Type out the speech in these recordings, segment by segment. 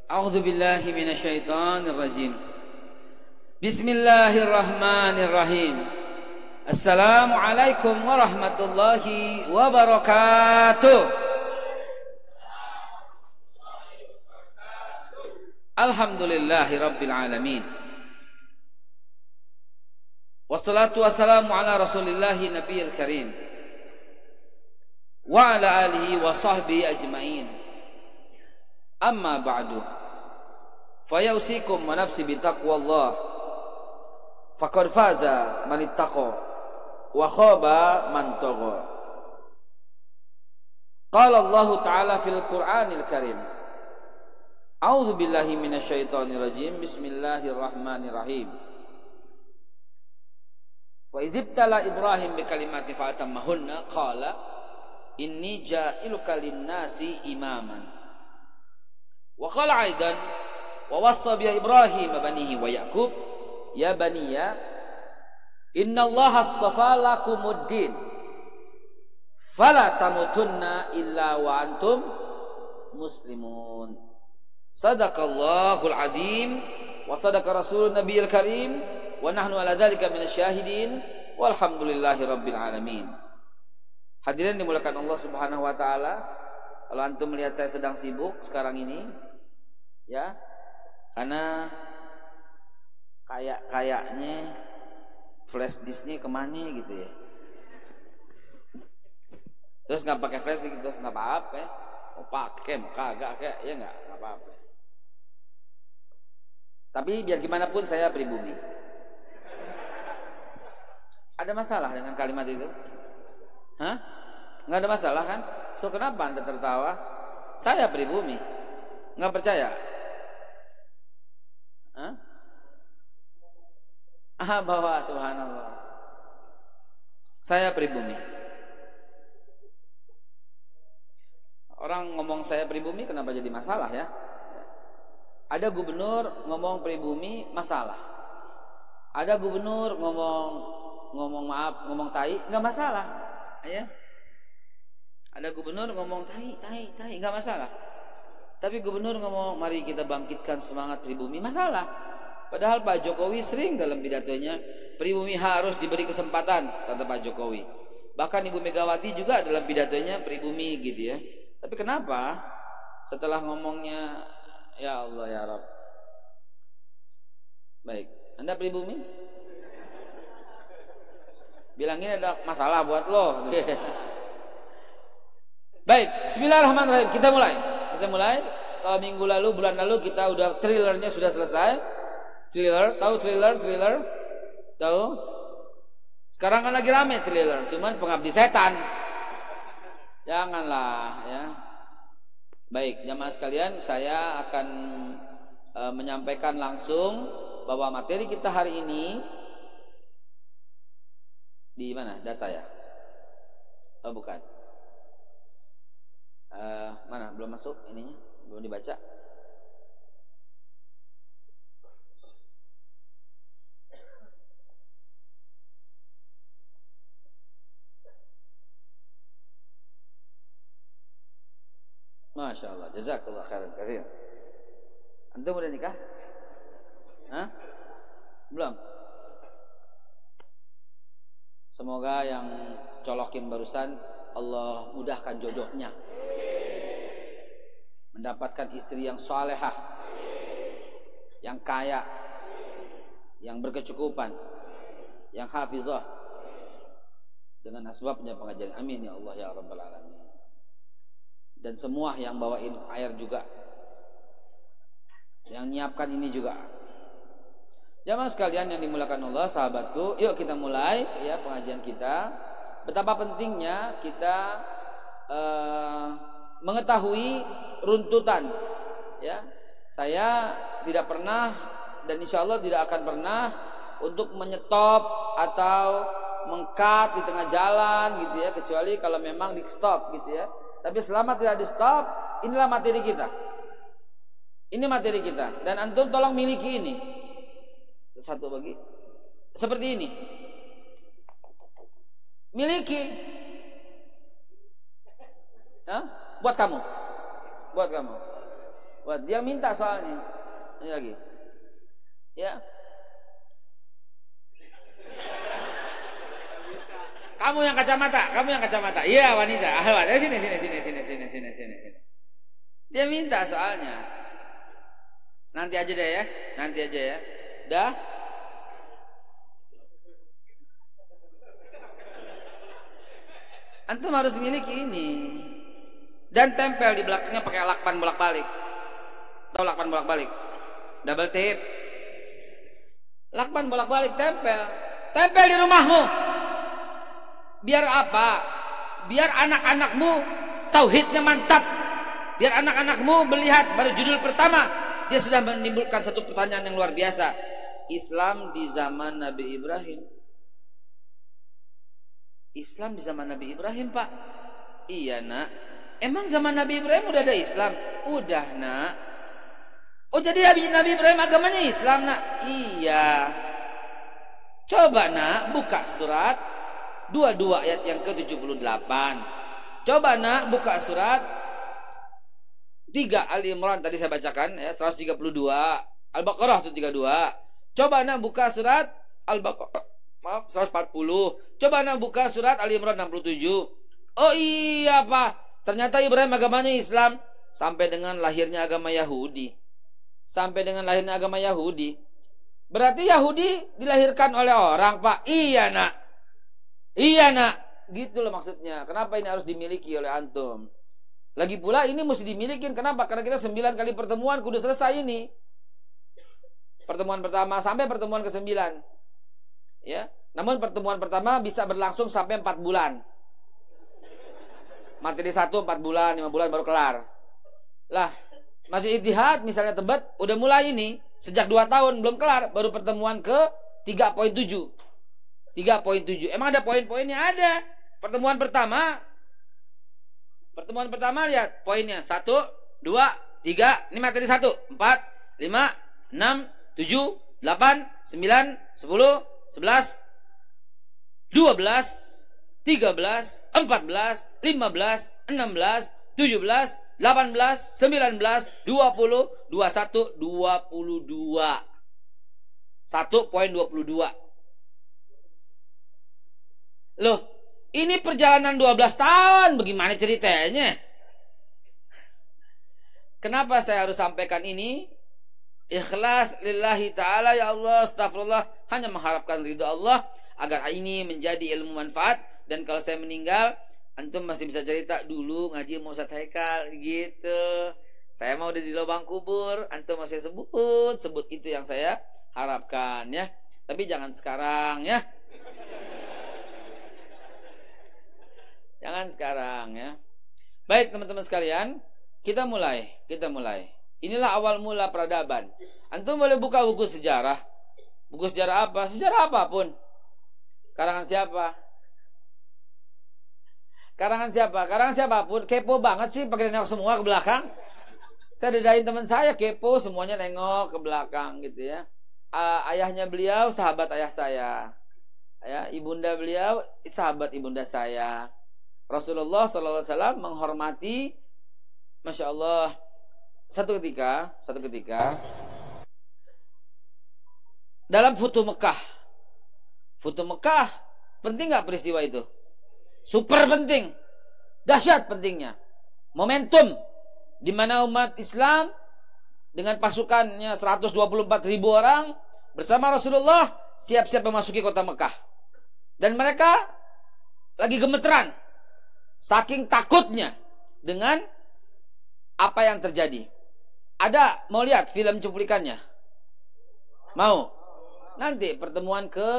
A'udzu billahi minasyaitonir rajim. Bismillahirrahmanirrahim. Assalamualaikum warahmatullahi wabarakatuh. Alhamdulillahi rabbil alamin. Wassalatu wassalamu ala rasulillahi nabiyil karim wa ala alihi wa sahbihi ajmain. Amma ba'du. Fayausikum wa nafsi bitaqwallah. Faqad faza man ittaqa wa khaba man tagha. Qala Allah Ta'ala fil Qur'anil Karim. A'udzu billahi minasyaitonir rajim. Bismillahirrahmanirrahim. Wa izibtala Ibrahim bi kalimati fa atammahunna qala inni ja'iluka lin-nasi imaman. Wa qala aidan wa wassa bi Ibrahim banihi wa Yaqub ya baniya innallaha astafa lakumuddin fala tamutunna illa wa antum muslimun. Sadaqallahul azim wa sadaqa rasulun nabiyil karim wa nahnu ala dzalika minasyahidin walhamdulillahi rabbil alamin. Hadirin dimuliakan Allah Subhanahu wa taala. Kalau antum melihat saya sedang sibuk sekarang ini, ya, karena kayaknya flash disknya kemana gitu ya. Terus nggak pakai flash gitu, nggak apa-apa. Mau pakai, mau kagak kayak, ya nggak apa-apa. Tapi biar gimana pun saya pribumi. Ada masalah dengan kalimat itu? Hah? Nggak ada masalah kan? So kenapa Anda tertawa? Saya pribumi. Nggak percaya? Hah? Bahwa subhanallah. Saya pribumi. Orang ngomong saya pribumi kenapa jadi masalah ya? Ada gubernur ngomong pribumi masalah. Ada gubernur ngomong tai nggak masalah, ya. Ada gubernur ngomong tai nggak masalah. Tapi gubernur ngomong mari kita bangkitkan semangat pribumi masalah. Padahal Pak Jokowi sering dalam pidatonya pribumi harus diberi kesempatan, kata Pak Jokowi. Bahkan Ibu Megawati juga dalam pidatonya pribumi gitu ya. Tapi kenapa setelah ngomongnya ya Allah ya Rabb. Baik, Anda pribumi? Bilangin ada masalah buat lo. Baik, bismillahirrahmanirrahim. Kita mulai. Minggu lalu, bulan lalu kita udah thrillernya sudah selesai. Thriller, tahu thriller? Tahu? Sekarang kan lagi rame thriller, cuman Pengabdi Setan. Janganlah ya. Baik, jamaah sekalian, saya akan menyampaikan langsung bahwa materi kita hari ini di mana? Data ya? Oh bukan. Mana? Belum masuk ininya? Belum dibaca? Masya Allah, jazakallah khairan katsir. Antum udah nikah? Hah? Belum? Semoga yang colokin barusan Allah mudahkan jodohnya, mendapatkan istri yang salehah, yang kaya, yang berkecukupan, yang hafizah, dengan asbabnya pengajian. Amin ya Allah ya Rabbal alamin. Dan semua yang bawain air juga, yang nyiapkan ini juga. Jamaah sekalian yang dimuliakan Allah, sahabatku, yuk kita mulai ya pengajian kita. Betapa pentingnya kita mengetahui runtutan. Ya, saya tidak pernah dan insya Allah tidak akan pernah untuk menyetop atau meng-cut di tengah jalan gitu ya, kecuali kalau memang di stop gitu ya. Tapi selama tidak di stop, inilah materi kita. Ini materi kita. Dan antum tolong miliki ini. Satu bagi. Seperti ini. Miliki. Hah? Buat kamu. Buat dia minta soalnya. Ini lagi. Ya. Kamu yang kacamata. Iya, wanita. Sini. Dia minta soalnya. Nanti aja ya. Dah. Antum harus miliki ini. Dan tempel di belakangnya pakai lakban bolak-balik. Tahu lakban bolak-balik? Double tape. Lakban bolak-balik tempel. Tempel di rumahmu. Biar apa? Biar anak-anakmu tauhidnya mantap. Biar anak-anakmu melihat baru judul pertama dia sudah menimbulkan satu pertanyaan yang luar biasa. Islam di zaman Nabi Ibrahim. Islam di zaman Nabi Ibrahim, Pak. Iya, Nak. Emang zaman Nabi Ibrahim udah ada Islam? Udah, Nak. Oh, jadi Nabi Ibrahim agamanya Islam, Nak? Iya. Coba, Nak, buka surat 22 ayat yang ke-78. Coba, Nak, buka surat 3 Ali Imran tadi saya bacakan ya, 132. Al-Baqarah itu 32. Coba, Nak, buka surat Al-Baqarah 140. Coba Anda buka surat Ali Imran 67. Oh iya, Pak. Ternyata Ibrahim agamanya Islam sampai dengan lahirnya agama Yahudi. Berarti Yahudi dilahirkan oleh orang, Pak. Iya, Nak. Gitu loh maksudnya. Kenapa ini harus dimiliki oleh antum? Lagi pula ini mesti dimilikin. Kenapa? Karena kita 9 kali pertemuan kudu selesai ini. Pertemuan pertama sampai pertemuan ke-9. Ya. Namun pertemuan pertama bisa berlangsung sampai 4 bulan. Materi 1 4 bulan, 5 bulan baru kelar. Lah, masih ijtihad misalnya Tebet udah mulai ini sejak 2 tahun belum kelar, baru pertemuan ke 3.7. 3.7. Emang ada poin-poinnya? Ada. Pertemuan pertama lihat poinnya 1 2 3. Ini materi 1 4 5 6 7 8 9 10 11 12, 13, 14, 15, 16, 17, 18, 19, 20, 21, 22. 1.22. Loh, ini perjalanan 12 tahun. Bagaimana ceritanya? Kenapa saya harus sampaikan ini? Ikhlas lillahi ta'ala, ya Allah, astagfirullah, hanya mengharapkan ridha Allah agar ini menjadi ilmu manfaat. Dan kalau saya meninggal, antum masih bisa cerita dulu ngaji sama Ustaz Haikal gitu. Saya mau udah di lubang kubur, antum masih sebut itu yang saya harapkan ya. Tapi jangan sekarang ya. Jangan sekarang ya. Baik teman-teman sekalian, kita mulai. Inilah awal mula peradaban. Antum boleh buka buku sejarah. Buku sejarah apa? Sejarah apapun. Karangan siapa? Karangan siapapun. Kepo banget sih pakai nengok semua ke belakang. Saya dedain teman saya kepo, semuanya nengok ke belakang gitu ya. Ayahnya beliau sahabat ayah saya. Ya, ibunda beliau sahabat ibunda saya. Rasulullah SAW menghormati, Masya Allah, satu ketika dalam Futuh Mekah. Futuh Mekah, penting gak peristiwa itu? Super penting, dahsyat pentingnya. Momentum di mana umat Islam dengan pasukannya 124.000 orang bersama Rasulullah siap-siap memasuki kota Mekah. Dan mereka lagi gemeteran saking takutnya dengan apa yang terjadi. Ada mau lihat film cuplikannya? Mau? Nanti pertemuan ke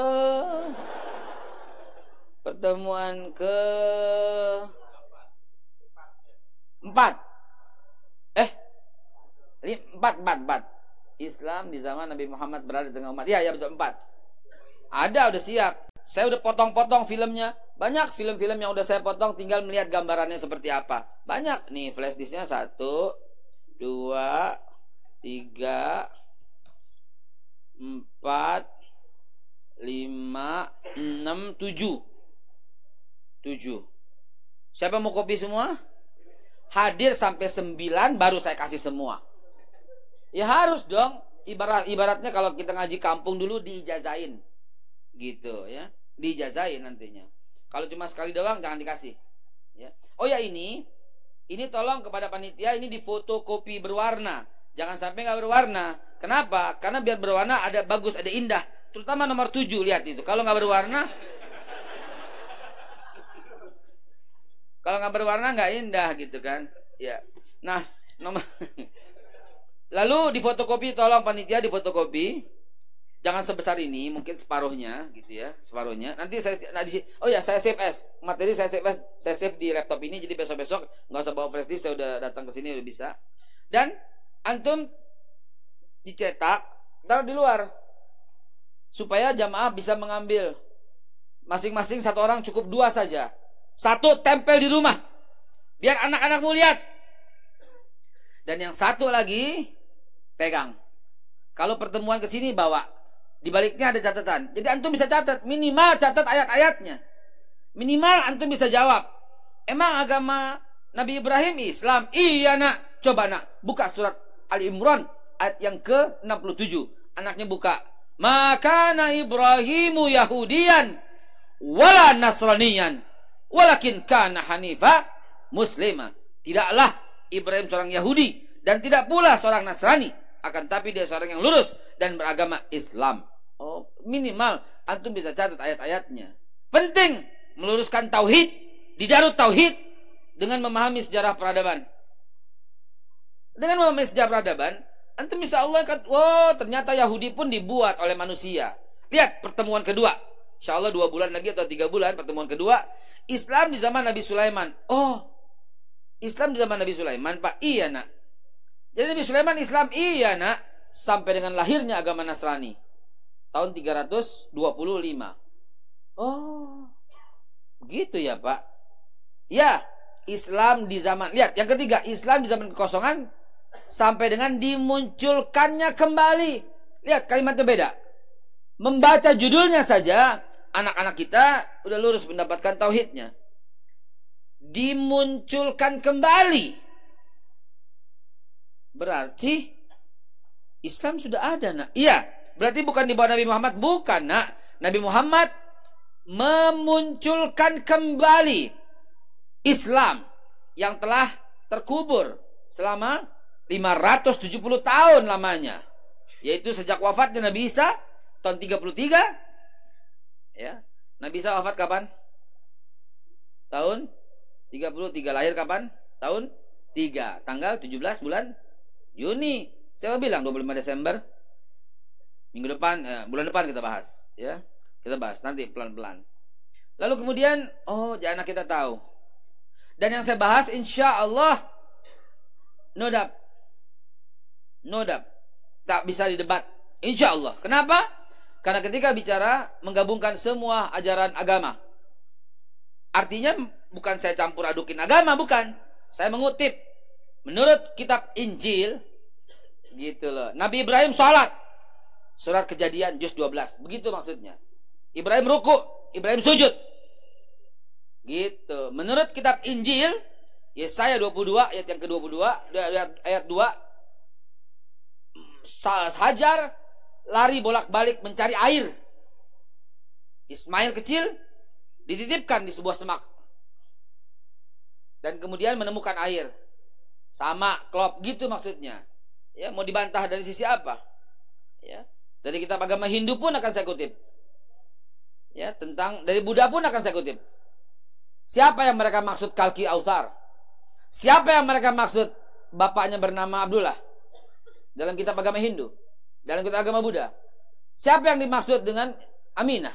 4. 4. Islam di zaman Nabi Muhammad berada di tengah umat. Ya betul 4. Ada, udah siap. Saya udah potong-potong filmnya. Banyak film-film yang udah saya potong, tinggal melihat gambarannya seperti apa. Banyak nih flash disknya 1 2 3 4 5 6 7. Siapa mau kopi semua? Hadir sampai 9 baru saya kasih semua. Ya harus dong. Ibaratnya kalau kita ngaji kampung dulu diijazain. Gitu ya. Diijazain nantinya. Kalau cuma sekali doang jangan dikasih. Ya. Oh ya ini tolong kepada panitia ini difotokopi berwarna. Jangan sampai nggak berwarna. Kenapa? Karena biar berwarna ada bagus, ada indah. Terutama nomor 7, lihat itu. Kalau nggak berwarna nggak indah gitu kan. Ya. Nah, nomor lalu difotokopi, tolong panitia difotokopi. Jangan sebesar ini, mungkin separuhnya gitu ya, separuhnya. Nanti saya saya save as materi, saya save di laptop ini, jadi besok-besok nggak usah bawa flash disk, saya udah datang ke sini udah bisa. Dan antum dicetak, taruh di luar supaya jamaah bisa mengambil. Masing-masing satu orang cukup 2 saja. 1 tempel di rumah biar anak-anakmu lihat. Dan yang 1 lagi pegang. Kalau pertemuan ke sini bawa. Di baliknya ada catatan. Jadi antum bisa catat, minimal catat ayat-ayatnya. Minimal antum bisa jawab. Emang agama Nabi Ibrahim Islam? Iya nak. Coba nak, buka surat Ali Imran ayat yang ke-67. Anaknya buka. Makana Ibrahimu Yahudiyan wala Nasraniyan walakin kana hanifa muslima. Tidaklah Ibrahim seorang Yahudi dan tidak pula seorang Nasrani, akan tapi dia seorang yang lurus dan beragama Islam. Oh, minimal antum bisa catat ayat-ayatnya. Penting meluruskan tauhid, dijarut tauhid dengan memahami sejarah peradaban. Dengan memahami sejarah peradaban, antum bisa Allah kata, oh ternyata Yahudi pun dibuat oleh manusia. Lihat pertemuan kedua. Insya Allah 2 bulan lagi atau 3 bulan pertemuan kedua. Islam di zaman Nabi Sulaiman. Oh, Islam di zaman Nabi Sulaiman, Pak. Iya nak. Jadi Nabi Sulaiman Islam, iya nak. Sampai dengan lahirnya agama Nasrani tahun 325. Oh, gitu ya Pak. Ya, Islam di zaman, lihat yang ketiga, Islam di zaman kekosongan sampai dengan dimunculkannya kembali. Lihat kalimatnya beda. Membaca judulnya saja anak-anak kita udah lurus mendapatkan tauhidnya. Dimunculkan kembali. Berarti Islam sudah ada nak. Iya, berarti bukan di bawah Nabi Muhammad. Bukan nak. Nabi Muhammad memunculkan kembali Islam yang telah terkubur selama 570 tahun lamanya. Yaitu sejak wafatnya Nabi Isa tahun 33. Ya. Nabi Isa wafat kapan? Tahun 33. Lahir kapan? Tahun 3. Tanggal 17 bulan Juni. Saya bilang 25 Desember. Minggu depan, bulan depan kita bahas, ya. Kita bahas nanti pelan-pelan. Lalu kemudian, oh, jangan kita tahu. Dan yang saya bahas insya Allah no doubt. Tak bisa didebat. Insya Allah. Kenapa? Karena ketika bicara menggabungkan semua ajaran agama. Artinya bukan saya campur adukin agama, bukan. Saya mengutip menurut kitab Injil, gitu loh. Nabi Ibrahim sholat, surat Kejadian juz 12. Begitu maksudnya. Ibrahim ruku, Ibrahim sujud. Gitu. Menurut kitab Injil, Yesaya 22 ayat yang ke-22, ayat 2, Hajar lari bolak-balik mencari air. Ismail kecil dititipkan di sebuah semak. Dan kemudian menemukan air. Sama, klop, gitu maksudnya. Ya, mau dibantah dari sisi apa? Ya. Dari kitab agama Hindu pun akan saya kutip. Ya, tentang dari Buddha pun akan saya kutip. Siapa yang mereka maksud Kalki Authar? Siapa yang mereka maksud bapaknya bernama Abdullah? Dalam kitab agama Hindu, dalam kitab agama Buddha. Siapa yang dimaksud dengan Aminah?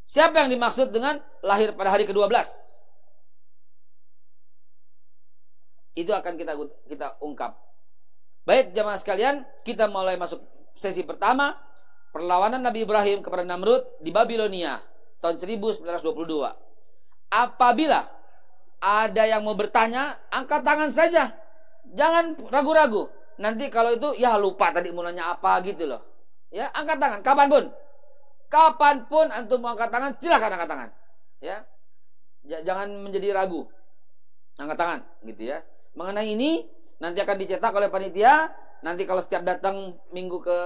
Siapa yang dimaksud dengan lahir pada hari ke-12? Itu akan kita ungkap. Baik jamaah sekalian, kita mulai masuk sesi pertama, perlawanan Nabi Ibrahim kepada Namrud di Babilonia tahun 1922. Apabila ada yang mau bertanya, angkat tangan saja. Jangan ragu-ragu. Nanti kalau itu, ya lupa tadi mau nanya apa gitu loh. Ya, angkat tangan kapanpun. Kapanpun antum mau angkat tangan, silakan angkat tangan. Ya. Jangan menjadi ragu. Angkat tangan gitu ya. Mengenai ini nanti akan dicetak oleh panitia nanti kalau setiap datang minggu ke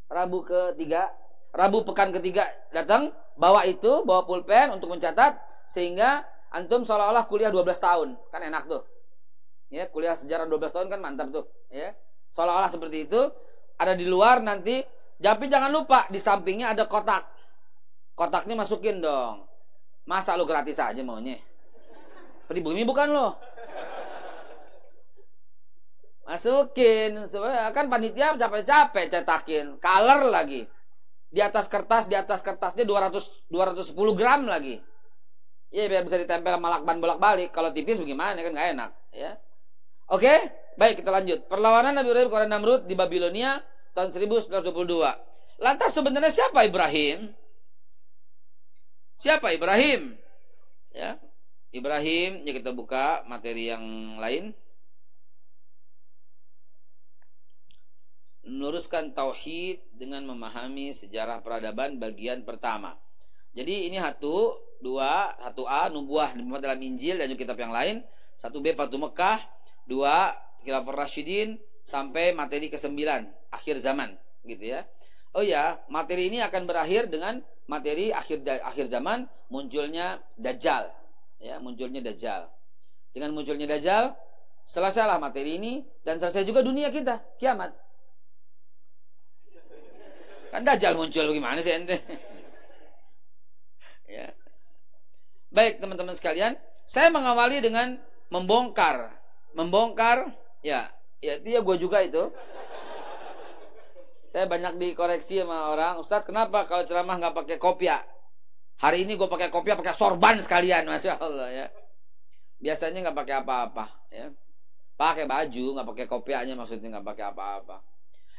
Rabu ketiga, Rabu pekan ketiga datang, bawa pulpen untuk mencatat, sehingga antum seolah-olah kuliah 12 tahun. Kan enak tuh. Ya, kuliah sejarah 12 tahun kan mantap tuh, ya. Seolah-olah seperti itu, ada di luar nanti, tapi jangan lupa di sampingnya ada kotak. Kotaknya masukin dong. Masa lu gratis aja maunya? Pribumi bukan lo. Masukin, kan panitia capek-capek cetakin, color lagi. Di atas kertasnya 210 gram lagi. Ya biar bisa ditempel sama lakban bolak-balik. Kalau tipis bagaimana kan nggak enak, ya. Oke, baik kita lanjut. Perlawanan Nabi Ibrahim kepada Namrud di Babilonia tahun 1922. Lantas sebenarnya siapa Ibrahim? Siapa Ibrahim? Ya. Ibrahim, ya kita buka materi yang lain. Meluruskan tauhid dengan memahami sejarah peradaban bagian pertama. Jadi ini 1A nubuah dalam Injil dan juga kitab yang lain, 1B Fatu Mekah, 2 Khilafah Rasyidin sampai materi ke-9 akhir zaman gitu ya. Oh ya, materi ini akan berakhir dengan materi akhir zaman, munculnya Dajjal. Ya, munculnya Dajjal. Dengan munculnya Dajjal, selesailah materi ini dan selesai juga dunia kita, kiamat. Kan Dajjal muncul gimana sih ente? Ya. Baik teman-teman sekalian, saya mengawali dengan membongkar ya dia gue juga itu. Saya banyak dikoreksi sama orang, Ustadz kenapa kalau ceramah nggak pakai kopiah? Hari ini gue pakai kopiah, pakai sorban sekalian, masya Allah ya. Biasanya nggak pakai apa-apa, ya. Pakai baju, nggak pakai kopiahnya, maksudnya nggak pakai apa-apa.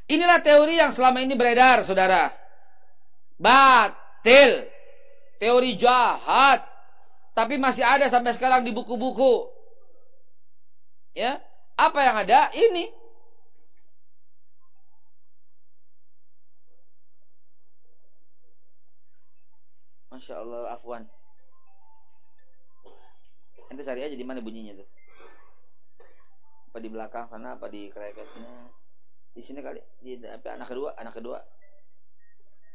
Inilah teori yang selama ini beredar, saudara. Batil, teori jahat, tapi masih ada sampai sekarang di buku-buku. Ya, apa yang ada ini? Masya Allah, afwan. Ente cari aja di mana bunyinya tuh. Apa di belakang sana, apa di krepetnya? Di sini kali, di apa anak kedua.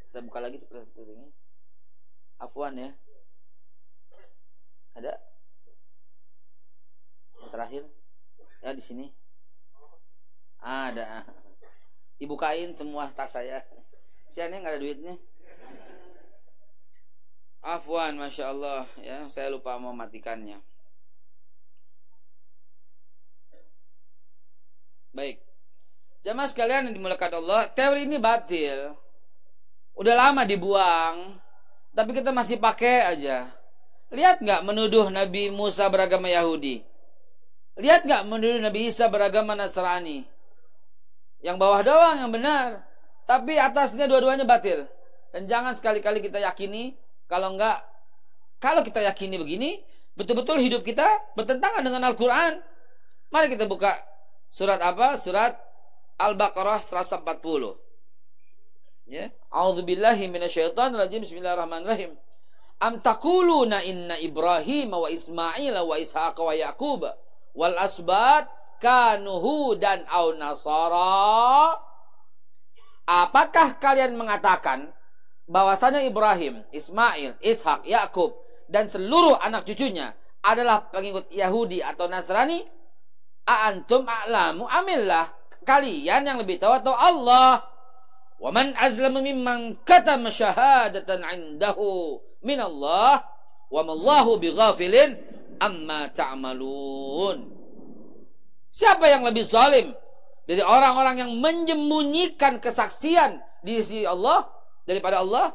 Saya buka lagi tuh ini. Afwan ya. Ada? Yang terakhir. Ya di sini. Ada. Dibukain semua tas saya. Siannya nggak ada duitnya. Afwan, masya Allah ya, saya lupa mematikannya. Baik. Jamaah sekalian yang dimuliakan Allah, teori ini batil. Udah lama dibuang, tapi kita masih pakai aja. Lihat nggak menuduh Nabi Musa beragama Yahudi? Lihat nggak menuduh Nabi Isa beragama Nasrani? Yang bawah doang yang benar, tapi atasnya dua-duanya batil. Dan jangan sekali-kali kita yakini, kalau kita yakini begini, betul-betul hidup kita bertentangan dengan Al-Quran. Mari kita buka surat apa? Surat Al-Baqarah 140. Ya. A'udzubillahi minasyaitonirrajim. Bismillahirrahmanirrahim. Am taquluna inna Ibrahim wa Ismail wa Ishaq wa Yaqub wal asbat kanu hudan aw nasara? Apakah kalian mengatakan bahwasanya Ibrahim, Ismail, Ishak, Yakub dan seluruh anak cucunya adalah pengikut Yahudi atau Nasrani? A'antum a'lamu amillah? Kalian yang lebih tahu atau Allah? Wa man azlamu mimman katama syahadatan 'indahu minallah wa mallahu bighafilin amma ta'malun. Siapa yang lebih zalim dari orang-orang yang menyembunyikan kesaksian di sisi Allah daripada Allah?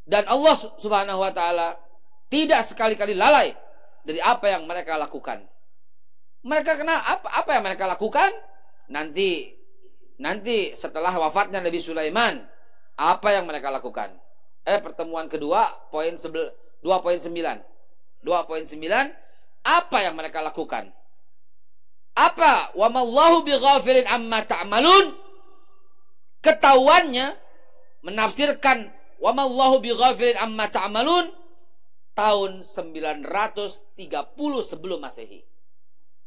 Dan Allah Subhanahu wa taala tidak sekali-kali lalai dari apa yang mereka lakukan. Mereka apa yang mereka lakukan? Nanti setelah wafatnya Nabi Sulaiman, apa yang mereka lakukan? Pertemuan kedua, poin 2.9. 2.9, apa yang mereka lakukan? Apa? Wa mallahu bighafilin amma ta'malun. Ketahuannya menafsirkan wa mallahu bighafilin amma ta'malun tahun 930 sebelum Masehi.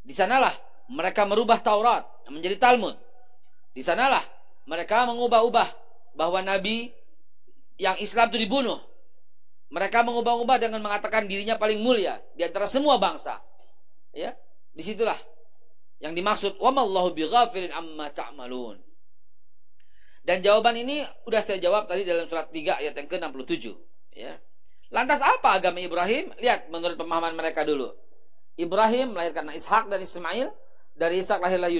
Di sanalah mereka merubah Taurat menjadi Talmud. Di sanalah mereka mengubah-ubah bahwa Nabi yang Islam itu dibunuh. Mereka mengubah-ubah dengan mengatakan dirinya paling mulia di antara semua bangsa. Ya, disitulah yang dimaksud wa mallahu bighafilin amma ta'malun. Dan jawaban ini udah saya jawab tadi dalam surat 3 ayat yang ke-67. Ya. Lantas apa agama Ibrahim? Lihat menurut pemahaman mereka dulu. Ibrahim melahirkan Ishak dan Ismail. Dari Ishak lahirlah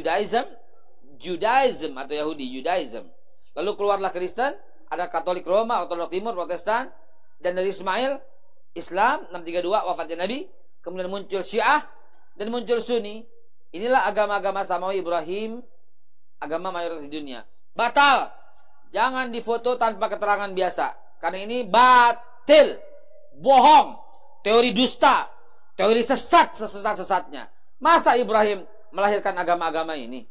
Judaism atau Yahudi, Judaism. Lalu keluarlah Kristen, ada Katolik Roma, Ortodok Timur, Protestan. Dan dari Ismail, Islam, 632 wafatnya Nabi. Kemudian muncul Syiah dan muncul Sunni. Inilah agama-agama samawi Ibrahim, agama mayoritas di dunia. Batal. Jangan difoto tanpa keterangan biasa. Karena ini batil. Bohong. Teori dusta. Teori sesat sesat-sesatnya. Masa Ibrahim melahirkan agama-agama ini?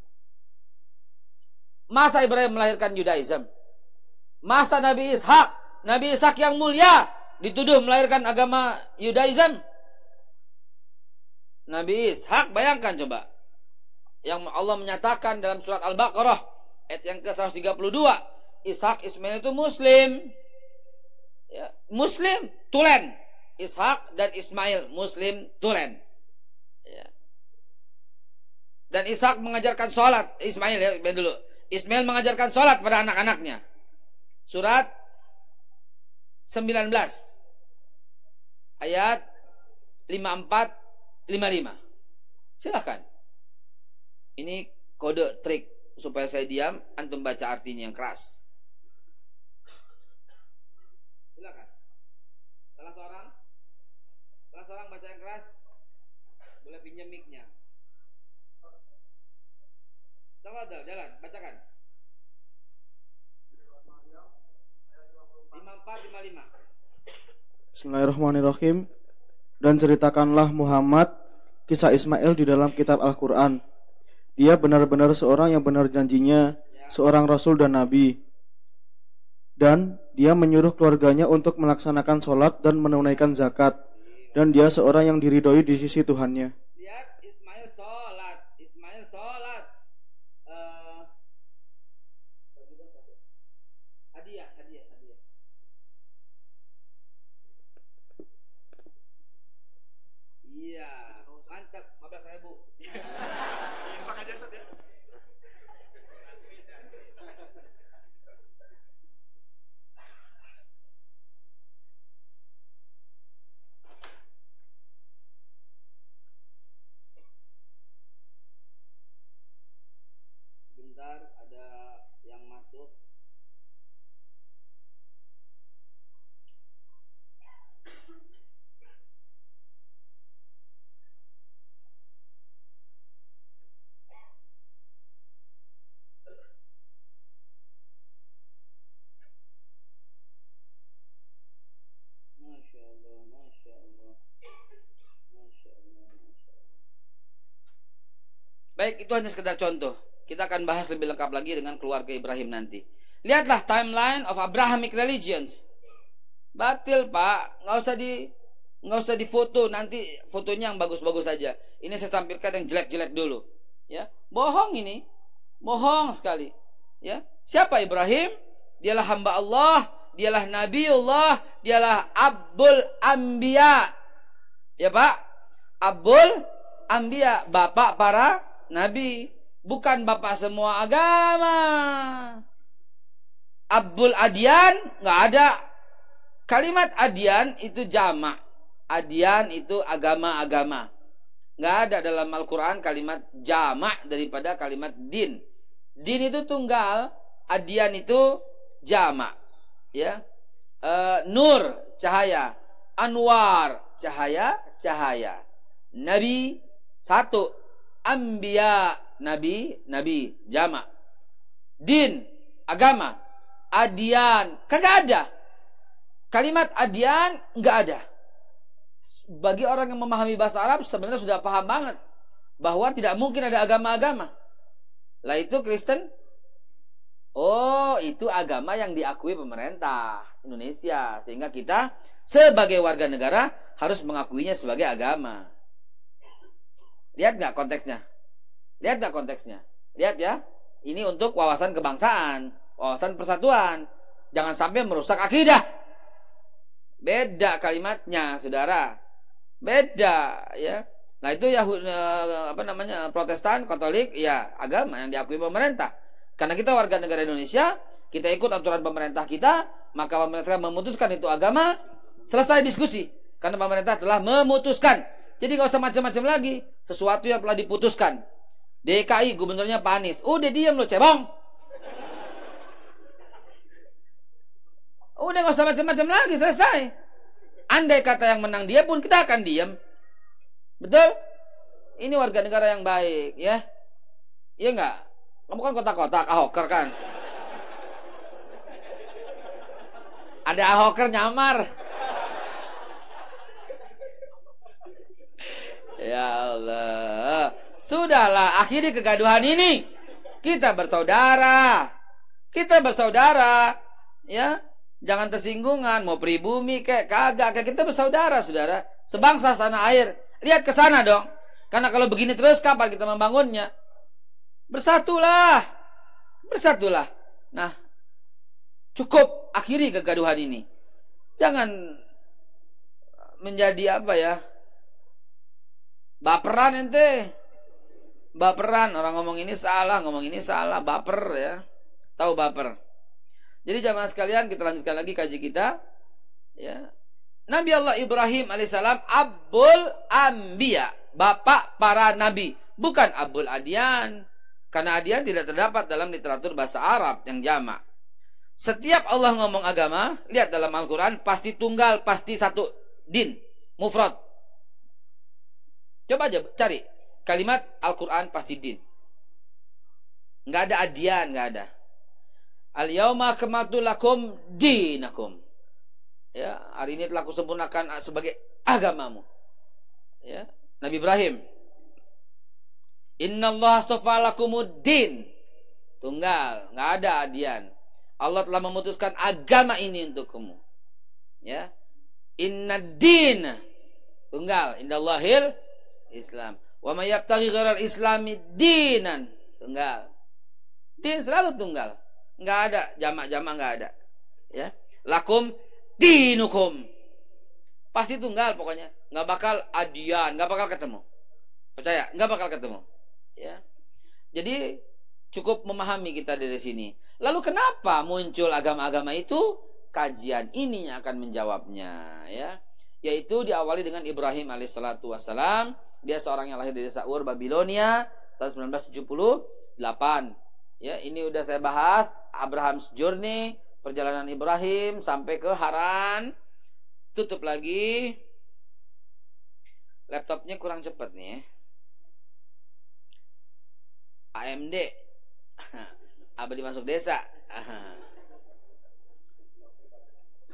Masa Ibrahim melahirkan Judaism? Masa Nabi Ishak yang mulia dituduh melahirkan agama Judaism? Nabi Ishak, bayangkan coba. Yang Allah menyatakan dalam surat Al-Baqarah ayat yang ke-132, Ishak Ismail itu Muslim. Ya, Muslim tulen. Ishak dan Ismail Muslim tulen. Ya. Dan Ishak mengajarkan sholat. Ismail ya dulu. Ismail mengajarkan sholat pada anak-anaknya. Surat 19 ayat 54-55. Silakan. Ini kode trik supaya saya diam, antum baca artinya yang keras. Silakan. Salah seorang baca yang keras, boleh pinjam mic-nya. Tafadhal, jalan, bacakan. 54-55. Bismillahirrahmanirrahim. Dan ceritakanlah Muhammad kisah Ismail di dalam kitab Al-Quran. Dia benar-benar seorang yang benar janjinya, seorang rasul dan nabi. Dan dia menyuruh keluarganya untuk melaksanakan sholat dan menunaikan zakat. Dan dia seorang yang diridhoi di sisi Tuhannya. Lihat Ismail sholat. Hadiah. Iya, mantap, 15.000. Pakai jasa ya. Bentar, ada yang masuk. Masya Allah. Baik, itu hanya sekedar contoh. Kita akan bahas lebih lengkap lagi dengan keluarga Ibrahim nanti. Lihatlah timeline of Abrahamic religions. Batil, Pak. Nggak usah difoto, nanti fotonya yang bagus-bagus saja. Ini saya tampilkan yang jelek-jelek dulu. Ya, bohong ini. Bohong sekali. Ya, siapa Ibrahim? Dialah hamba Allah, dialah Nabiullah, dialah Abul Anbiya. Ya, Pak. Abul Anbiya, bapak para nabi. Bukan bapak semua agama. Abul Adyan nggak ada. Kalimat adyan itu jamak. Adyan itu agama-agama. Nggak ada dalam Al-Quran kalimat jamak daripada kalimat din. Din itu tunggal, adyan itu jamak. Ya, nur cahaya, anwar cahaya. Nabi satu, anbiya nabi jamak. Din agama, adyan kan nggak ada. Kalimat adyan nggak ada. Bagi orang yang memahami bahasa Arab sebenarnya sudah paham banget bahwa tidak mungkin ada agama-agama. Lah itu Kristen. Oh, itu agama yang diakui pemerintah Indonesia, sehingga kita sebagai warga negara harus mengakuinya sebagai agama. Lihat nggak konteksnya? Lihat gak konteksnya? Lihat ya. Ini untuk wawasan kebangsaan, wawasan persatuan. Jangan sampai merusak akidah. Beda kalimatnya, saudara. Beda, ya. Nah itu ya Protestan, Katolik, ya agama yang diakui pemerintah. Karena kita warga negara Indonesia, kita ikut aturan pemerintah kita, maka pemerintah memutuskan itu agama, selesai diskusi. Karena pemerintah telah memutuskan. Jadi gak usah macam-macam lagi. Sesuatu yang telah diputuskan. DKI gubernurnya Pak Anies. Udah diam lo cebong. Udah gak usah macam-macam lagi, selesai. Andai kata yang menang dia pun kita akan diam. Betul? Ini warga negara yang baik, ya. Iya enggak? Kamu kan kotak-kotak ahoker kan? Ada ahoker nyamar. Ya Allah. Sudahlah, akhiri kegaduhan ini. Kita bersaudara. Kita bersaudara. Ya. Jangan tersinggungan, mau pribumi kayak kagak, kayak kita bersaudara, saudara. Sebangsa tanah air. Lihat ke sana dong. Karena kalau begini terus kapan kita membangunnya? Bersatulah. Bersatulah. Nah, cukup akhiri kegaduhan ini. Jangan menjadi apa ya? Baperan ente. Baperan, orang ngomong ini salah, baper ya. Tahu baper. Jadi jamaah sekalian, kita lanjutkan lagi kaji kita. Ya. Nabi Allah Ibrahim alaihissalam Abul Anbiya, bapak para nabi, bukan Abul Adyan. Karena adyan tidak terdapat dalam literatur bahasa Arab yang jamak. Setiap Allah ngomong agama, lihat dalam Al-Quran, pasti tunggal, pasti satu din, mufrad. Coba aja cari kalimat Al-Quran pasti din. Nggak ada adyan, nggak ada. Al-yauma akmaltu lakum dinakum. Ya, hari ini telah kusempurnakan sebagai agamamu. Ya, Nabi Ibrahim. Innallaha astafa lakumuddin. Tunggal, nggak ada adyan. Allah telah memutuskan agama ini untukmu. Ya. Innad din. Tunggal, indallahil Islam. Wa may yabtaghi ghairal islami dinan. Tunggal. Din selalu tunggal. Enggak ada jamak-jamak, enggak ada. Ya. Lakum dinukum. Pasti tunggal pokoknya. Enggak bakal adian, enggak bakal ketemu. Percaya, enggak bakal ketemu. Ya. Jadi cukup memahami kita dari sini. Lalu kenapa muncul agama-agama itu? Kajian ini yang akan menjawabnya, ya. Yaitu diawali dengan Ibrahim alaihissalatu wassalam. Dia seorang yang lahir dari desa Ur, Babilonia tahun 1978. Ya, ini udah saya bahas Abraham's Journey, perjalanan Ibrahim sampai ke Haran. Tutup lagi. Laptopnya kurang cepat nih. AMD. Abadi masuk desa.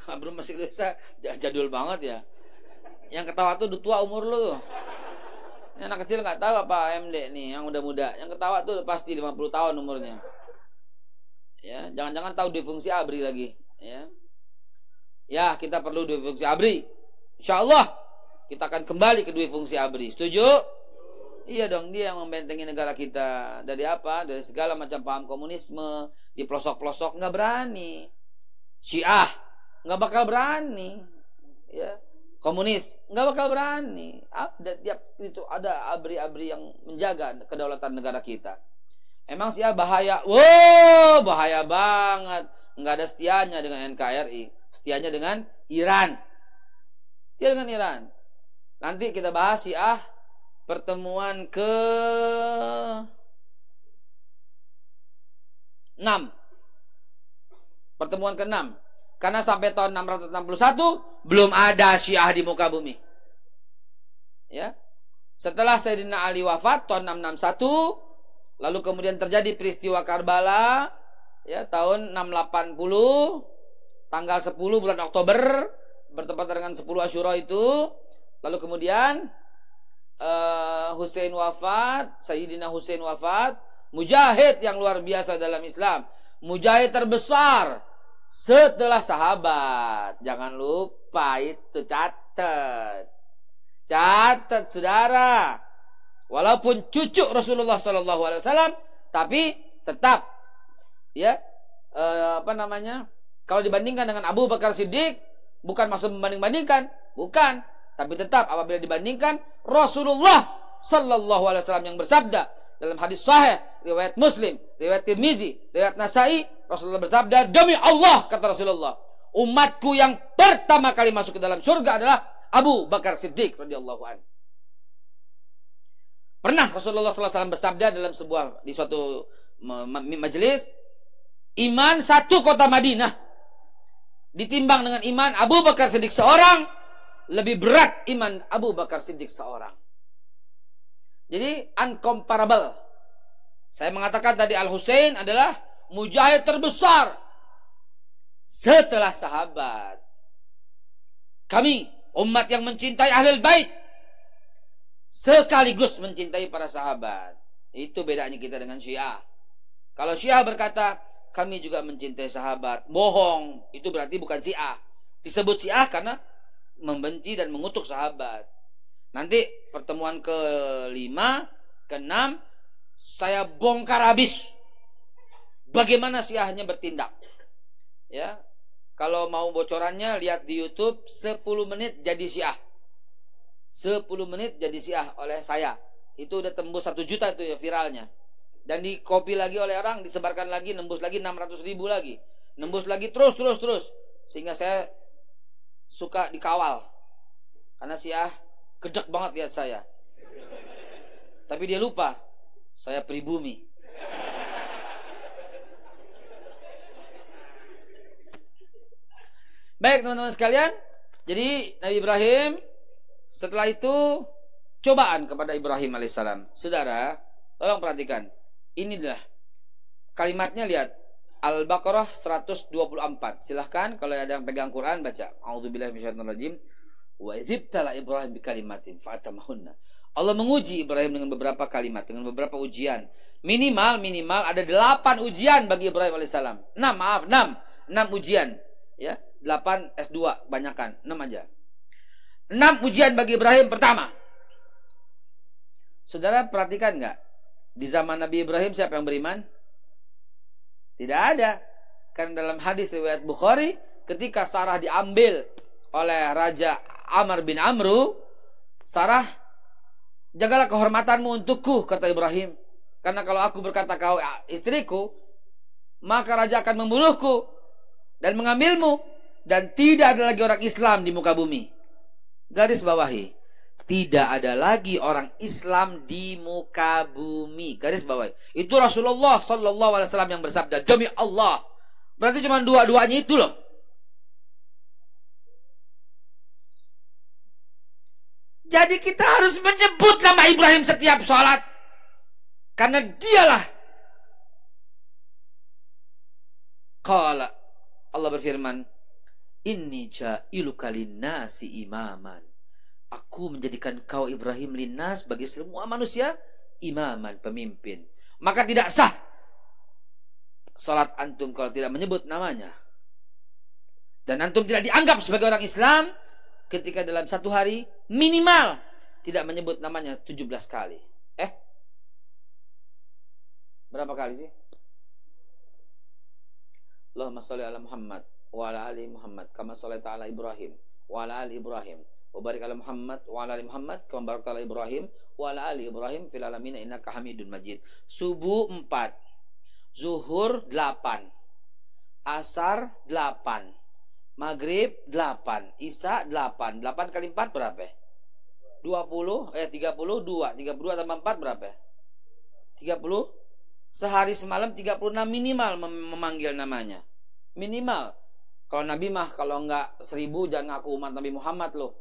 Belum masuk desa, jadul banget ya. Yang ketawa tuh udah tua umur lu. Yang anak kecil nggak tahu apa AMD nih, yang udah muda. Yang ketawa tuh pasti 50 tahun umurnya. Ya, jangan-jangan tahu dui fungsi ABRI lagi, ya. Ya, kita perlu dui fungsi ABRI. Insyaallah kita akan kembali ke dui fungsi ABRI. Setuju? Iya dong, dia yang membentengi negara kita dari apa? Dari segala macam paham komunisme, di pelosok-pelosok nggak berani. Syiah nggak bakal berani, ya. Komunis nggak bakal berani. Itu ada abri-abri yang menjaga kedaulatan negara kita. Emang Syiah bahaya? Wow, bahaya banget. Nggak ada setianya dengan NKRI, setianya dengan Iran. Setia dengan Iran. Nanti kita bahas Syiah pertemuan ke-6. Pertemuan ke-6. Karena sampai tahun 661 belum ada Syiah di muka bumi. Ya. Setelah Sayyidina Ali wafat tahun 661, lalu kemudian terjadi peristiwa Karbala ya tahun 680, tanggal 10 bulan Oktober bertepatan dengan 10 Asyura itu. Lalu kemudian Hussein wafat, Sayyidina Hussein wafat, mujahid yang luar biasa dalam Islam, mujahid terbesar setelah sahabat. Jangan lupa itu, catat saudara. Walaupun cucu Rasulullah Sallallahu Alaihi Wasallam, tapi tetap ya kalau dibandingkan dengan Abu Bakar Siddiq, bukan maksud membanding-bandingkan, bukan, tapi tetap apabila dibandingkan Rasulullah Sallallahu Alaihi Wasallam yang bersabda dalam hadis sahih riwayat Muslim, riwayat Tirmizi, riwayat Nasai, Rasulullah bersabda, demi Allah, kata Rasulullah, umatku yang pertama kali masuk ke dalam surga adalah Abu Bakar Siddiq radhiyallahu anhu. Pernah Rasulullah SAW bersabda di suatu majelis, iman satu kota Madinah ditimbang dengan iman Abu Bakar Siddiq seorang, lebih berat iman Abu Bakar Siddiq seorang. Jadi uncomparable. Saya mengatakan tadi Al-Husain adalah mujahid terbesar setelah sahabat. Kami umat yang mencintai Ahlul Bait sekaligus mencintai para sahabat. Itu bedanya kita dengan Syiah. Kalau Syiah berkata kami juga mencintai sahabat, bohong. Itu berarti bukan Syiah. Disebut Syiah karena membenci dan mengutuk sahabat. Nanti pertemuan ke-5, ke-6 saya bongkar habis bagaimana Syiahnya bertindak. Ya. Kalau mau bocorannya lihat di YouTube 10 menit jadi Syiah. 10 menit jadi Syiah oleh saya. Itu udah tembus 1 juta itu ya viralnya. Dan di copy lagi oleh orang, disebarkan lagi, nembus lagi 600.000 lagi. Nembus lagi terus. Sehingga saya suka dikawal. Karena Syiah gedek banget lihat saya. Tapi dia lupa saya pribumi. Baik teman-teman sekalian, jadi Nabi Ibrahim setelah itu cobaan kepada Ibrahim alaihissalam. Saudara, tolong perhatikan. Inilah kalimatnya, lihat Al-Baqarah 124. Silahkan kalau ada yang pegang Quran baca. A'udzubillahi minasyaitonirrajim. Wa idzibtala Ibrahim bikalimatin fa'atamahunna. Allah menguji Ibrahim dengan beberapa kalimat, dengan beberapa ujian. Minimal ada 8 ujian bagi Ibrahim alaihissalam. 6 ujian. Ya, 8 S2 banyakan, 6 aja. 6 ujian bagi Ibrahim. Pertama, saudara perhatikan nggak? Di zaman Nabi Ibrahim siapa yang beriman? Tidak ada. Karena dalam hadis riwayat Bukhari, ketika Sarah diambil oleh Raja Amr bin Amru, Sarah, jagalah kehormatanmu untukku, kata Ibrahim. Karena kalau aku berkata kau istriku, maka raja akan membunuhku dan mengambilmu, dan tidak ada lagi orang Islam di muka bumi. Garis bawahi, tidak ada lagi orang Islam di muka bumi. Garis bawahi. Itu Rasulullah Sallallahu Alaihi Wasallam yang bersabda, demi Allah. Berarti cuma dua-duanya itu loh. Jadi kita harus menyebut nama Ibrahim setiap sholat, karena dialah. Qala, Allah berfirman, inni ja'iluka linnasi imaman. Aku menjadikan kau Ibrahim linnas, bagi semua manusia, imaman, pemimpin. Maka tidak sah salat antum kalau tidak menyebut namanya. Dan antum tidak dianggap sebagai orang Islam ketika dalam satu hari minimal tidak menyebut namanya 17 kali. Berapa kali sih? Allahumma sholli ala Muhammad wa ala ali Muhammad kama shallaita ala Ibrahim wa ala ali Ibrahim wa barik ala Muhammad wa ala ali Muhammad kama barakta ala Ibrahim wa ala ali Ibrahim fil alamin innaka Hamidun Majid. Subuh 4, zuhur 8, asar 8, maghrib 8, isya 8. 8 kali 4 berapa? 32. 32 tambah 4 berapa? 30. Sehari semalam 36 minimal memanggil namanya. Minimal. Kalau Nabi mah kalau enggak 1000 jangan ngaku umat Nabi Muhammad loh.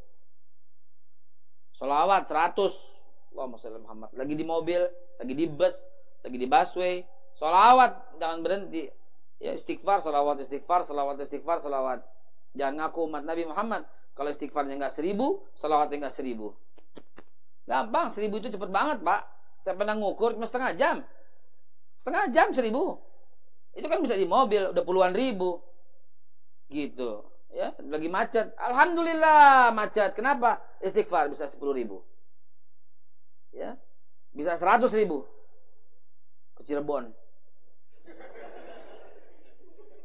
Sholawat 100. Allahumma sholli Muhammad. Lagi di mobil, lagi di bus, lagi di busway, sholawat jangan berhenti. Ya istighfar, sholawat, istighfar, sholawat, istighfar, sholawat. Jangan ngaku umat Nabi Muhammad. Kalau istighfarnya enggak 1000, sholawatnya enggak 1000. Gampang, 1000 itu cepet banget, Pak. Saya pernah ngukur cuma setengah jam. Setengah jam 1000. Itu kan bisa di mobil udah puluhan ribu. Gitu. Ya, lagi macet. Alhamdulillah macet. Kenapa? Istighfar bisa 10.000. Ya. Bisa 100.000 ke Cirebon.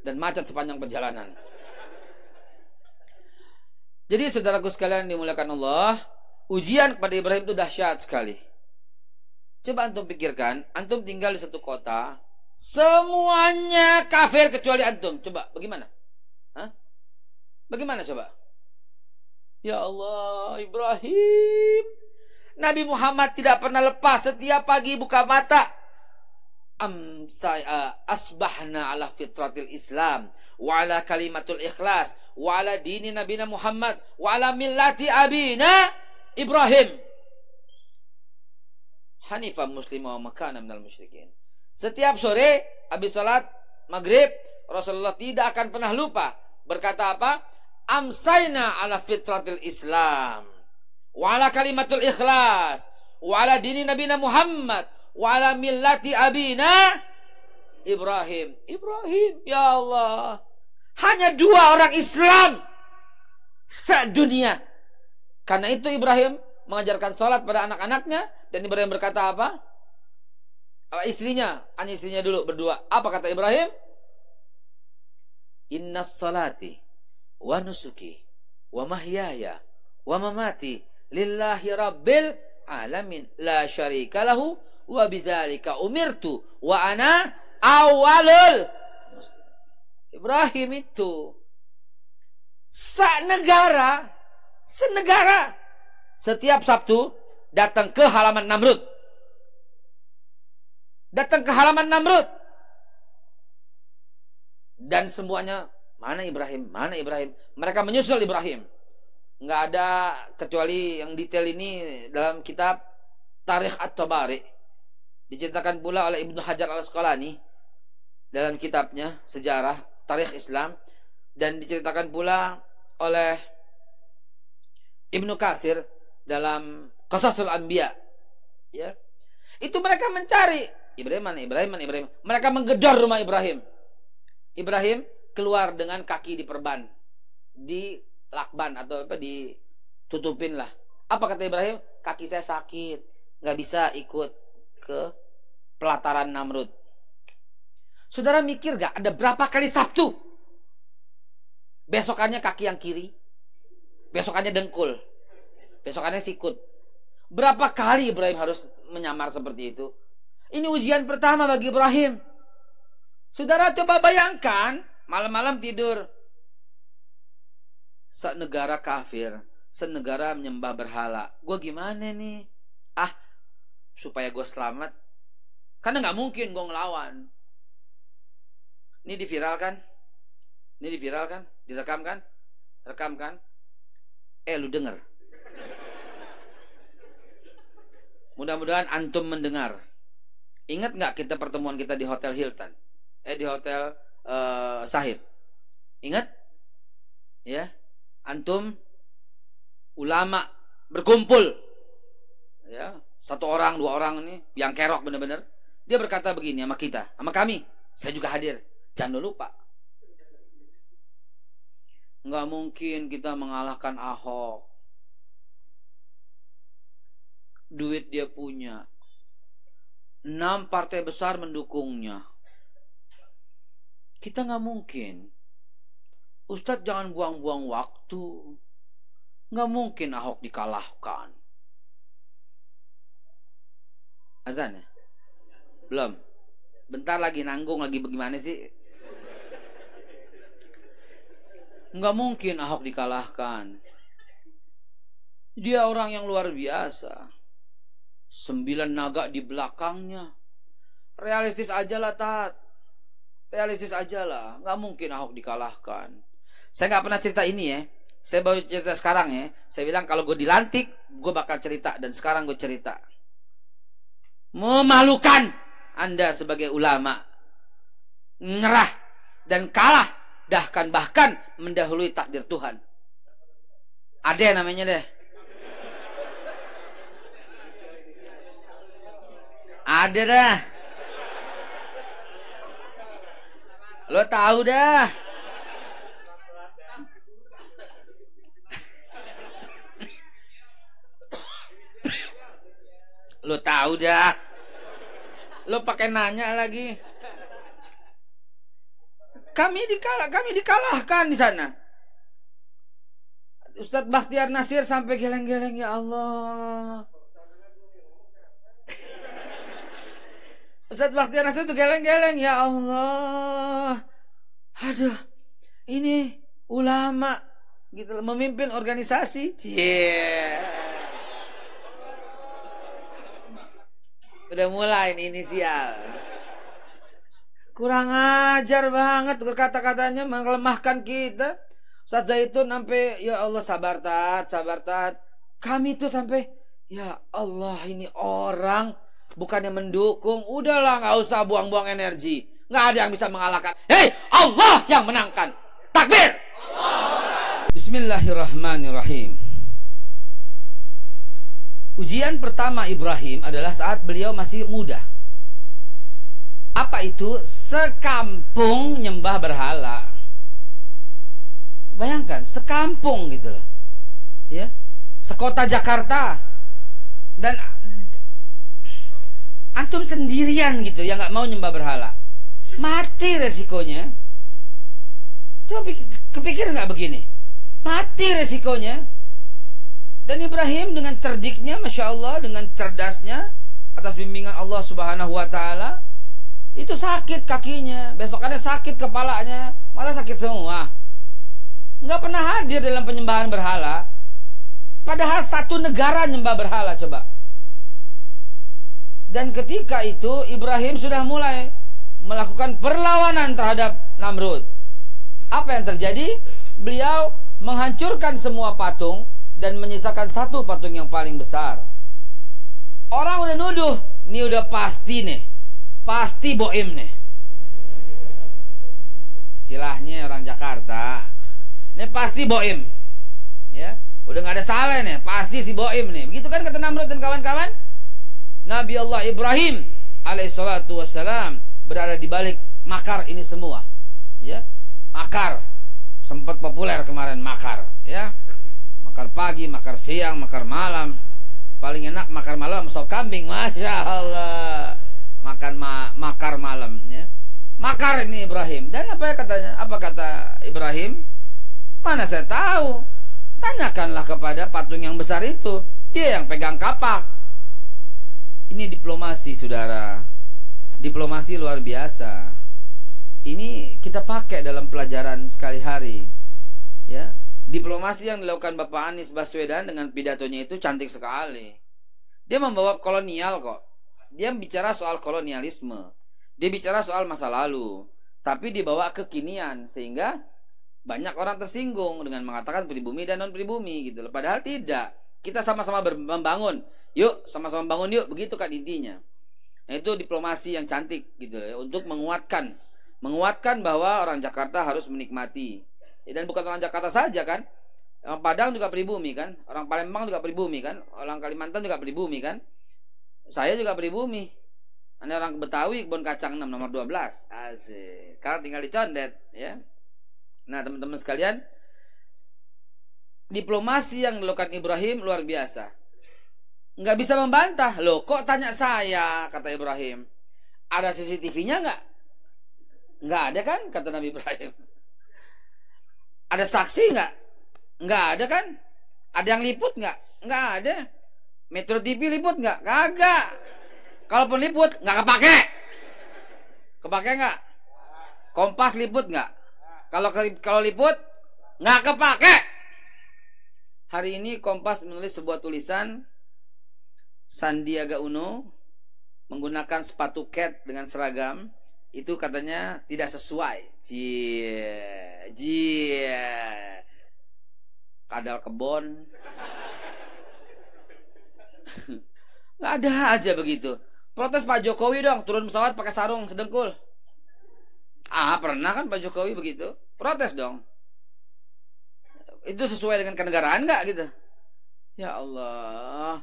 Dan macet sepanjang perjalanan. Jadi saudaraku sekalian dimuliakan Allah, ujian kepada Ibrahim itu dahsyat sekali. Coba antum pikirkan, antum tinggal di satu kota, semuanya kafir kecuali antum. Coba bagaimana? Hah? Bagaimana coba? Ya Allah, Ibrahim. Nabi Muhammad tidak pernah lepas, setiap pagi buka mata. Asbahna ala fitratil Islam wa ala kalimatul ikhlas wa ala dini nabina Muhammad wa ala millati abina Ibrahim hanifah muslimah wa makana minal musyrikin. Setiap sore habis salat maghrib, Rasulullah tidak akan pernah lupa berkata apa? Amsayna ala fitratil Islam wa ala kalimatul ikhlas wa ala dini nabina Muhammad wa ala millati abina Ibrahim. Ibrahim, ya Allah. Hanya 2 orang Islam sedunia. Karena itu Ibrahim mengajarkan sholat pada anak-anaknya. Dan Ibrahim berkata apa? Istrinya, hanya istrinya dulu berdua. Apa kata Ibrahim? Innas salati wa nusuki wa mahyaya wa mamati lillahi rabbil alamin la syarika lahu wa bidzalika umirtu wa ana awalul muslim. Ibrahim itu senegara setiap Sabtu datang ke halaman Namrud. Dan semuanya mana Ibrahim? Mereka menyusul Ibrahim. Nggak ada kecuali yang detail ini dalam kitab Tarikh At-Tabari. Diceritakan pula oleh Ibnu Hajar Al-Asqalani dalam kitabnya Sejarah Tarikh Islam, dan diceritakan pula oleh Ibnu Katsir dalam Qasasul Anbiya. Ya. Itu mereka mencari Ibrahim. Mereka menggedor rumah Ibrahim. Ibrahim keluar dengan kaki diperban, dilakban atau apa, ditutupin lah. Apa kata Ibrahim? Kaki saya sakit, nggak bisa ikut ke pelataran Namrud. Saudara mikir gak ada berapa kali Sabtu besokannya kaki yang kiri, besokannya dengkul, besokannya sikut. Berapa kali Ibrahim harus menyamar seperti itu? Ini ujian pertama bagi Ibrahim. Saudara coba bayangkan, malam-malam tidur, senegara kafir, senegara menyembah berhala. Gue gimana nih? Supaya gue selamat, karena nggak mungkin gue ngelawan. Ini diviralkan, direkam kan? Lu denger. Mudah-mudahan antum mendengar. Ingat nggak kita pertemuan kita di Hotel Hilton? Di Hotel Sahid. Ingat? Ya, antum ulama berkumpul. Ya. 1 orang, 2 orang ini yang kerok bener-bener. Dia berkata begini sama kita, sama kami. Saya juga hadir. Jangan lupa. Nggak mungkin kita mengalahkan Ahok. Duit dia punya. 6 partai besar mendukungnya. Kita nggak mungkin. Ustadz jangan buang-buang waktu. Nggak mungkin Ahok dikalahkan. Azan ya? Belum. Bentar lagi nanggung lagi, bagaimana sih? Nggak mungkin Ahok dikalahkan. Dia orang yang luar biasa. 9 naga di belakangnya. Realistis aja lah, Tat. Realistis aja lah. Nggak mungkin Ahok dikalahkan. Saya nggak pernah cerita ini ya. Saya baru cerita sekarang ya. Saya bilang kalau gue dilantik, gue bakal cerita. Dan sekarang gue cerita. Memalukan Anda sebagai ulama, nyerah dan kalah, bahkan mendahului takdir Tuhan. Ada namanya deh. Ada dah. Lo tahu dah. Lo tahu dah. Lo pakai nanya lagi. Kami dikalahkan di sana. Ustadz Bakhtiar Nasir sampai geleng-geleng, ya Allah. Ustadz Bakhtiar Nasir itu geleng-geleng, ya Allah. Aduh, ini ulama gitu memimpin organisasi. Udah mulai inisial. Kurang ajar banget kata-katanya, melemahkan kita. Ustaz Zaitun sampai, ya Allah, sabar tat. Kami tuh sampai, ya Allah, ini orang bukannya mendukung. Udahlah, nggak usah buang-buang energi. Nggak ada yang bisa mengalahkan. Hei, Allah yang menangkan. Takbir. Bismillahirrahmanirrahim. Ujian pertama Ibrahim adalah saat beliau masih muda. Apa itu? Sekampung nyembah berhala. Bayangkan, sekampung gitu loh. Ya. Sekota Jakarta. Dan antum sendirian gitu yang nggak mau nyembah berhala. Mati resikonya. Coba kepikir nggak begini? Mati resikonya. Dan Ibrahim dengan cerdiknya, Masya Allah, dengan cerdasnya, atas bimbingan Allah Subhanahu wa Ta'ala, itu sakit kakinya, besokannya sakit kepalanya, malah sakit semua. Nggak pernah hadir dalam penyembahan berhala. Padahal satu negara nyembah berhala, coba. Dan ketika itu Ibrahim sudah mulai melakukan perlawanan terhadap Namrud. Apa yang terjadi? Beliau menghancurkan semua patung dan menyisakan satu patung yang paling besar. Orang udah nuduh, ini udah pasti nih, pasti boim nih. Istilahnya orang Jakarta, ini pasti boim. Ya, udah nggak ada salah nih, pasti si boim nih. Begitu kan kata Namrud dan kawan-kawan. Nabi Allah Ibrahim alaihissalatu wassalam berada di balik makar ini semua. Ya, makar sempat populer kemarin, makar. Ya, makar pagi, makar siang, makar malam. Paling enak makar malam sop kambing, Masya Allah. Makar malam, ya. Makar ini Ibrahim. Dan apa katanya? Apa kata Ibrahim? Mana saya tahu. Tanyakanlah kepada patung yang besar itu. Dia yang pegang kapak. Ini diplomasi, saudara. Diplomasi luar biasa. Ini kita pakai dalam pelajaran sekali hari. Ya. Diplomasi yang dilakukan Bapak Anies Baswedan dengan pidatonya itu cantik sekali. Dia membawa kolonial kok. Dia bicara soal kolonialisme. Dia bicara soal masa lalu. Tapi dibawa kekinian. Sehingga banyak orang tersinggung dengan mengatakan pribumi dan non pribumi gitu loh. Padahal tidak. Kita sama-sama membangun. Yuk, sama-sama bangun yuk. Begitu kan intinya. Nah, itu diplomasi yang cantik gitu loh. Untuk menguatkan bahwa orang Jakarta harus menikmati. Dan bukan orang Jakarta saja kan. Orang Padang juga pribumi kan. Orang Palembang juga pribumi kan. Orang Kalimantan juga pribumi kan. Saya juga pribumi. Ini orang Betawi, Kebon Kacang 6 nomor 12. Asik. Kalau tinggal di Condet ya. Nah, teman-teman sekalian, diplomasi yang dilakukan Ibrahim luar biasa. Nggak bisa membantah. Loh, kok tanya saya, kata Ibrahim. Ada CCTV-nya nggak? Nggak ada kan, kata Nabi Ibrahim. Ada saksi nggak? Nggak ada kan? Ada yang liput nggak? Nggak ada. Metro TV liput nggak? Kagak. Kalaupun liput nggak kepake. Kepake nggak? Kompas liput nggak? Kalau liput nggak kepake. Hari ini Kompas menulis sebuah tulisan, Sandiaga Uno menggunakan sepatu cat dengan seragam. Itu katanya tidak sesuai. Kadal kebon. Nggak ada aja begitu. Protes Pak Jokowi dong, turun pesawat pakai sarung sedengkul. Pernah kan Pak Jokowi begitu? Protes dong. Itu sesuai dengan kenegaraan nggak gitu? Ya Allah.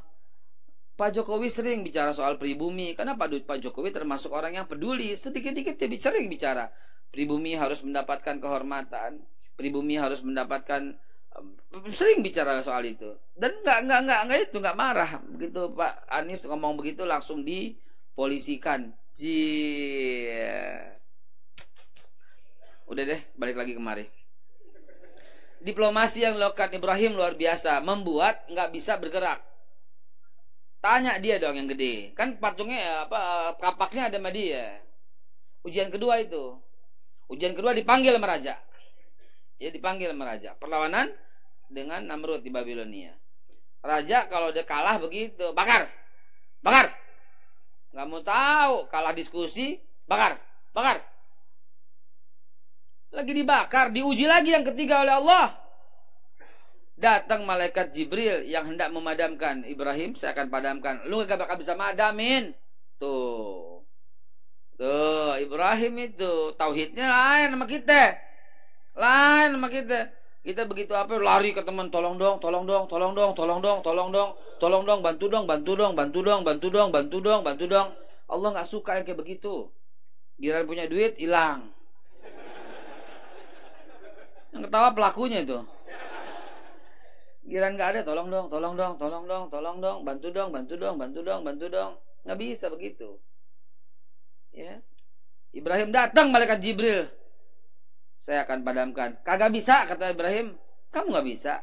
Pak Jokowi sering bicara soal pribumi. Kenapa Pak Jokowi termasuk orang yang peduli? Sedikit-sedikit dia sering bicara. Pribumi harus mendapatkan kehormatan. Pribumi harus mendapatkan sering bicara soal itu dan nggak marah begitu Pak Anies ngomong begitu langsung dipolisikan. Udah deh, balik lagi kemari. Diplomasi yang dilakukan Ibrahim luar biasa, membuat nggak bisa bergerak. Tanya dia dong yang gede, kan patungnya kapaknya ada sama dia. Ujian kedua itu, ujian kedua dipanggil sama raja. Ya dipanggil sama raja. Perlawanan dengan Namrud di Babilonia. Raja kalau dia kalah begitu, bakar, bakar. Nggak mau tahu, kalah diskusi, bakar, bakar. Lagi dibakar, diuji lagi yang ketiga oleh Allah. Datang malaikat Jibril yang hendak memadamkan Ibrahim, saya akan padamkan. Lu gak bakal bisa madamin. Tuh Ibrahim itu tauhidnya lain sama kita. Lain sama kita. Kita begitu apa lari ke teman, tolong dong, tolong dong, tolong dong, tolong dong, tolong dong, tolong dong, bantu dong, bantu dong, bantu dong, bantu dong, bantu dong, bantu dong. Allah nggak suka yang kayak begitu. Giliran punya duit hilang. Yang ketawa pelakunya itu. Giliran nggak ada, tolong dong, tolong dong, tolong dong, tolong dong, bantu dong, bantu dong, bantu dong, bantu dong. Nggak bisa begitu. Ya. Ibrahim datang malaikat Jibril. Saya akan padamkan. Kagak bisa kata Ibrahim. Kamu nggak bisa.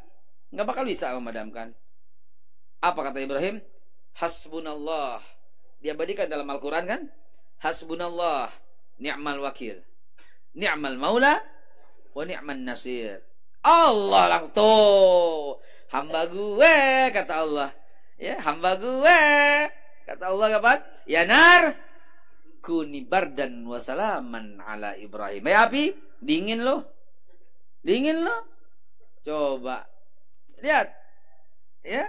Nggak bakal bisa memadamkan. Apa kata Ibrahim? Hasbunallah. Diabadikan dalam Al-Quran kan? Hasbunallah. Ni'mal wakil. Ni'mal maula. Wa ni'man nasir. Allah langsung. Hamba gue kata Allah. Ya, hamba gue. Kata Allah kapan? Ya nar. Kuni bardan wa salaman ala Ibrahim. Ya api, dingin loh. Dingin loh. Coba. Lihat. Ya.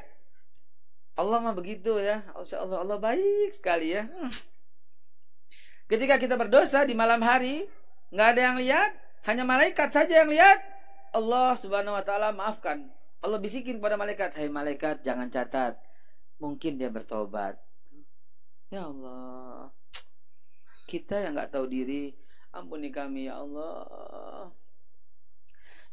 Allah mah begitu ya. Allah baik sekali ya. Ketika kita berdosa di malam hari, nggak ada yang lihat, hanya malaikat saja yang lihat. Allah Subhanahu wa taala maafkan. Allah bisikin kepada malaikat, "Hai malaikat, jangan catat. Mungkin dia bertobat." Ya Allah. Kita yang nggak tahu diri, ampuni kami ya Allah.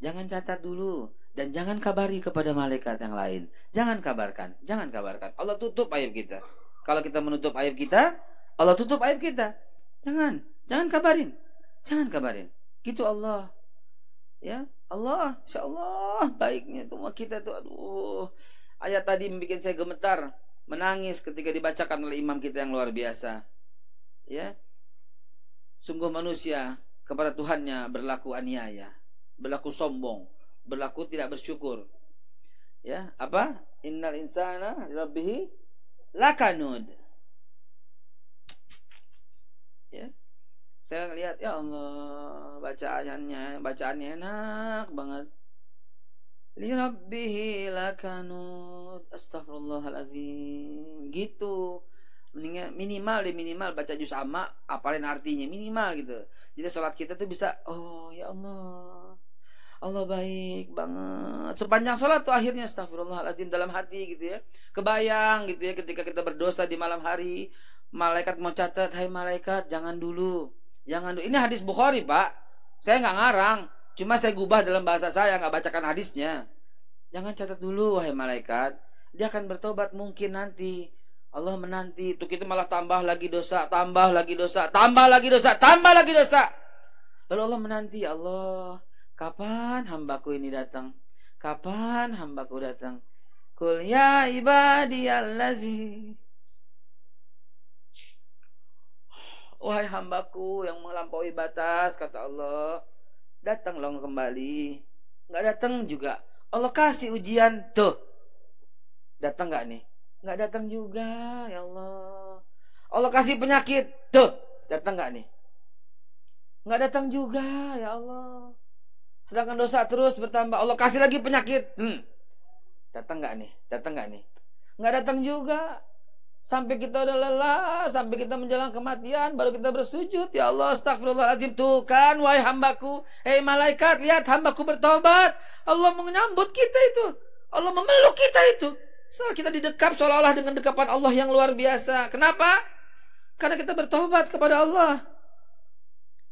Jangan catat dulu dan jangan kabari kepada malaikat yang lain. Jangan kabarkan, jangan kabarkan. Allah tutup aib kita. Kalau kita menutup aib kita, Allah tutup aib kita. Jangan kabarin. Jangan kabarin. Gitu Allah. Ya, Allah, insyaallah baiknya tuh kita tuh. Aduh. Ayat tadi membuat saya gemetar, menangis ketika dibacakan oleh imam kita yang luar biasa. Ya. Sungguh manusia kepada Tuhannya berlaku aniaya, berlaku sombong, berlaku tidak bersyukur. Ya, apa? Innal insana rabbihi lakanud. Ya. Saya lihat ya Allah, bacaannya enak banget. Li rabbihi lakanud. Astagfirullahalazim. Gitu. Minimal baca juz amma, apalin artinya minimal gitu. Jadi sholat kita tuh bisa, oh ya Allah, Allah baik banget. Sepanjang sholat tuh akhirnya astagfirullahaladzim dalam hati gitu ya. Kebayang gitu ya ketika kita berdosa di malam hari, malaikat mau catat, hai malaikat jangan dulu. Ini hadis Bukhari Pak. Saya nggak ngarang, cuma saya gubah dalam bahasa saya, nggak bacakan hadisnya. Jangan catat dulu hai malaikat. Dia akan bertobat mungkin nanti. Allah menanti, itu kita malah tambah lagi dosa, tambah lagi dosa, tambah lagi dosa, tambah lagi dosa. Lalu Allah menanti, Allah, kapan hambaku ini datang? Kapan hambaku datang? Qul ya ibadiyallazi. Wahai hambaku yang melampaui batas, kata Allah, datanglah kembali. Nggak datang juga. Allah kasih ujian, tuh. Datang nggak nih? Nggak datang juga, ya Allah. Allah kasih penyakit, tuh, datang nggak nih? Nggak datang juga, ya Allah. Sedangkan dosa terus bertambah, Allah kasih lagi penyakit, datang nggak nih? Datang nggak nih? Nggak datang juga. Sampai kita udah lelah, sampai kita menjelang kematian, baru kita bersujud, ya Allah, astagfirullahaladzim. Tuh kan, wahai hambaku, hei malaikat, lihat hambaku bertobat. Allah menyambut kita itu, Allah memeluk kita itu. Soal kita didekap seolah-olah dengan dekapan Allah yang luar biasa. Kenapa? Karena kita bertobat kepada Allah.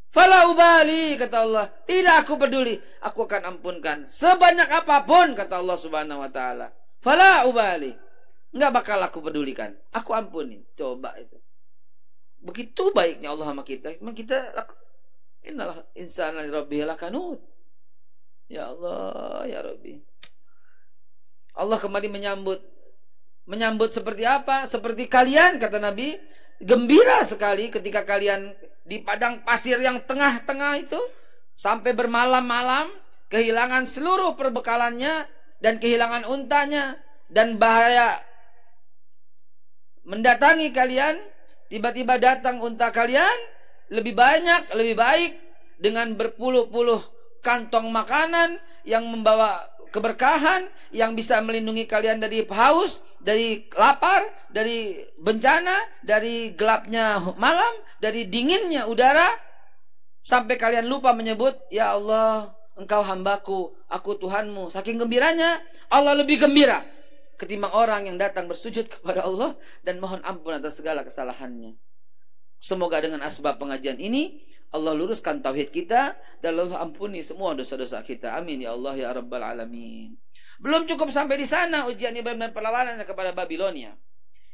Fala ubali, kata Allah. Tidak aku peduli. Aku akan ampunkan sebanyak apapun, kata Allah Subhanahu wa taala. Fala ubali. Enggak bakal aku pedulikan. Aku ampunin. Coba itu. Begitu baiknya Allah sama kita. Memang kita innalah insana li rabbih lakanut. Ya Allah, ya Rabbi. Allah kembali menyambut seperti apa? Seperti kalian, kata Nabi, gembira sekali ketika kalian di padang pasir yang tengah-tengah itu sampai bermalam-malam, kehilangan seluruh perbekalannya dan kehilangan untanya, dan bahaya mendatangi kalian. Tiba-tiba datang unta kalian lebih banyak, lebih baik, dengan berpuluh-puluh kantong makanan yang membawa keberkahan, yang bisa melindungi kalian dari haus, dari lapar, dari bencana, dari gelapnya malam, dari dinginnya udara, sampai kalian lupa menyebut, ya Allah, Engkau hambaku, aku Tuhanmu. Saking gembiranya, Allah lebih gembira ketimbang orang yang datang bersujud kepada Allah dan mohon ampun atas segala kesalahannya. Semoga dengan asbab pengajian ini Allah luruskan tauhid kita dan Allah ampuni semua dosa-dosa kita. Amin ya Allah ya Rabbal Alamin. Belum cukup sampai di sana ujian Ibrahim dan perlawanannya kepada Babilonia.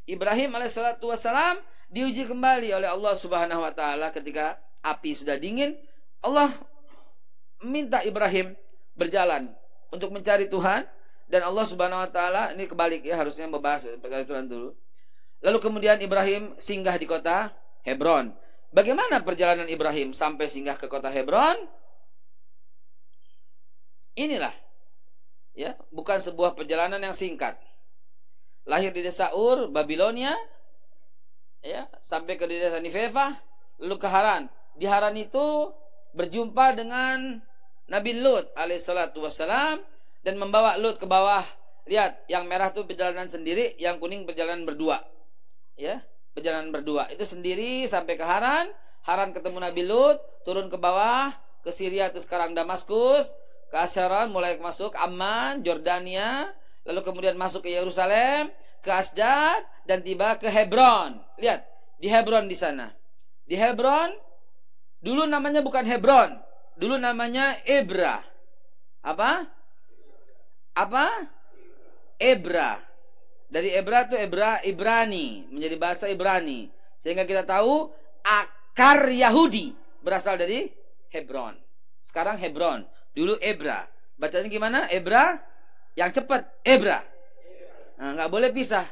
Ibrahim alaihissalatu wassalam diuji kembali oleh Allah Subhanahu wa taala ketika api sudah dingin. Allah minta Ibrahim berjalan untuk mencari Tuhan, dan Allah Subhanahu wa taala, ini kebalik ya, harusnya membahas Tuhan dulu. Lalu kemudian Ibrahim singgah di kota Hebron. Bagaimana perjalanan Ibrahim sampai singgah ke kota Hebron? Inilah ya, bukan sebuah perjalanan yang singkat. Lahir di desa Ur, Babilonia, ya, sampai ke desa Nineveh, lalu ke Haran. Di Haran itu berjumpa dengan Nabi Lut alaihissalatu wassalam dan membawa Lut ke bawah. Lihat, yang merah itu perjalanan sendiri, yang kuning perjalanan berdua. Ya, perjalanan berdua. Itu sendiri sampai ke Haran. Haran ketemu Nabi Lut, turun ke bawah, ke Syria, terus sekarang Damaskus, ke Asyaron, mulai masuk Amman, Jordania, lalu kemudian masuk ke Yerusalem, ke Asdod, dan tiba ke Hebron. Lihat, di Hebron di sana. Di Hebron, dulu namanya bukan Hebron, dulu namanya Ebra. Apa? Ebra. Dari Ebra itu Ibrani, menjadi bahasa Ibrani. Sehingga kita tahu akar Yahudi berasal dari Hebron. Sekarang Hebron, dulu Ebra. Bacanya gimana? Ebra, yang cepat, Ebra. Nah, nggak boleh pisah.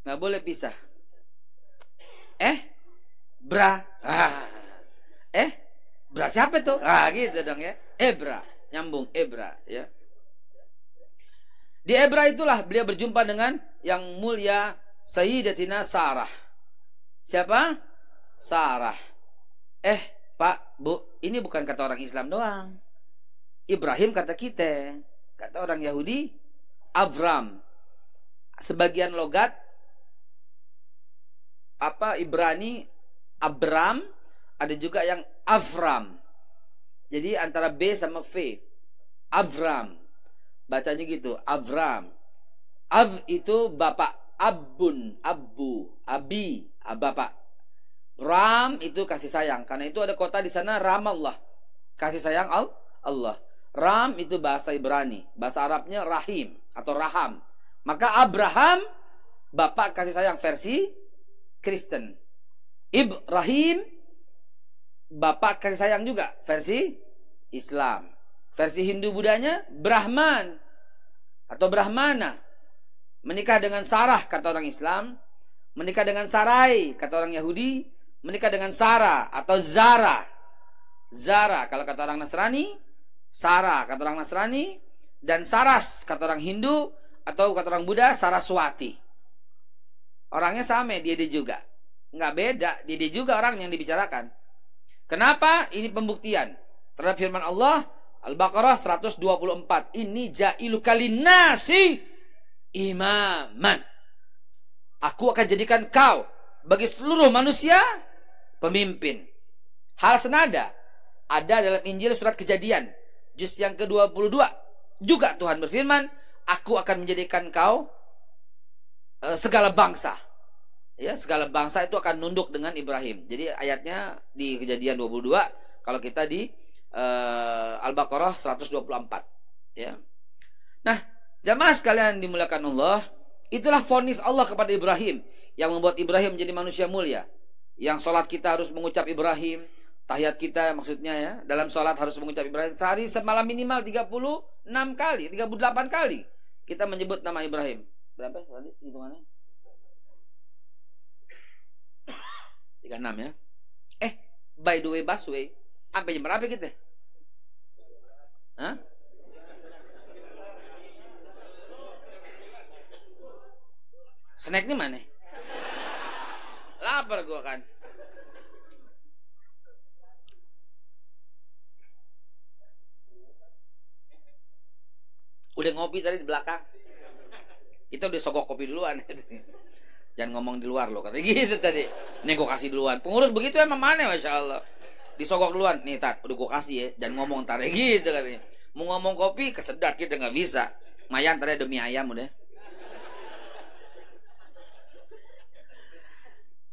Nggak boleh pisah. Bra. Bra siapa tuh? Gitu dong ya. Ebra, nyambung Ebra ya. Di Ebra itulah beliau berjumpa dengan yang mulia Sayyidatina Sarah. Siapa? Sarah. Pak, Bu, ini bukan kata orang Islam doang. Ibrahim kata kita, kata orang Yahudi Avram. Sebagian logat Ibrani Abram, ada juga yang Avram. Jadi antara B sama V. Avram. Bacanya gitu, Avram. Av itu bapak, Abun, Abu, Abi, bapak. Ram itu kasih sayang. Karena itu ada kota di sana Ramallah. Kasih sayang Allah. Ram itu bahasa Ibrani. Bahasa Arabnya Rahim atau Raham. Maka Abraham bapak kasih sayang versi Kristen. Ibrahim bapak kasih sayang juga versi Islam. Versi Hindu Budanya Brahman atau Brahmana. Menikah dengan Sarah kata orang Islam, menikah dengan Sarai kata orang Yahudi, menikah dengan Sarah atau Zara. Zara kalau kata orang Nasrani, Sarah kata orang Nasrani, dan Saras kata orang Hindu, atau kata orang Buddha Saraswati. Orangnya sama, dia juga. Nggak beda, dia juga orang yang dibicarakan. Kenapa? Ini pembuktian terhadap firman Allah Al-Baqarah 124. Ini ja'iluka linnasi imaman. Aku akan jadikan kau bagi seluruh manusia pemimpin. Hal senada ada dalam Injil surat Kejadian juz yang ke-22. Juga Tuhan berfirman, aku akan menjadikan kau segala bangsa Ya, segala bangsa itu akan nunduk dengan Ibrahim. Jadi ayatnya di Kejadian 22, kalau kita di Al-Baqarah 124, ya. Nah, jamaah sekalian dimuliakan Allah, itulah vonis Allah kepada Ibrahim yang membuat Ibrahim menjadi manusia mulia. Yang sholat kita harus mengucap Ibrahim, tahiyat kita maksudnya ya, dalam sholat harus mengucap Ibrahim. Sehari semalam minimal 36 kali, 38 kali kita menyebut nama Ibrahim. Berapa tadi hitungannya? 36 ya. By the way, Busway, sampai jam berapa kita? Hah? Snacknya mana? Lapar gua kan. Udah ngopi tadi di belakang. Kita udah sogok kopi duluan. Jangan ngomong di luar loh, kata gitu tadi. Nih gue kasih duluan. Pengurus begitu emang mana, Masya Allah. Disogok duluan. Nih Tat, udah gue kasih ya. Jangan ngomong ntar gitu katanya. Mau ngomong kopi kesedat kita nggak bisa. Mayan tadi demi ayam udah.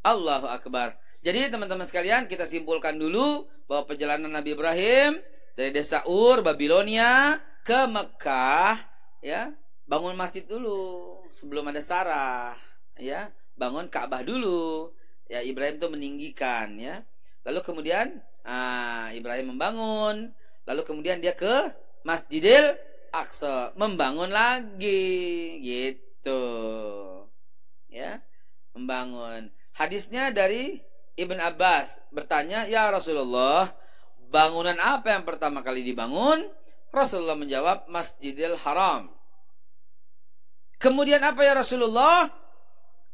Allahu Akbar. Jadi teman-teman sekalian, kita simpulkan dulu bahwa perjalanan Nabi Ibrahim dari desa Ur, Babilonia ke Mekah, ya, bangun masjid dulu sebelum ada Sarah, ya, bangun Ka'bah dulu, ya. Ibrahim itu meninggikan, ya. Lalu kemudian Ibrahim membangun, lalu kemudian dia ke Masjidil Aqsa, membangun lagi, gitu, ya, membangun. Hadisnya dari Ibn Abbas bertanya, ya Rasulullah, bangunan apa yang pertama kali dibangun? Rasulullah menjawab, Masjidil Haram. Kemudian apa ya Rasulullah?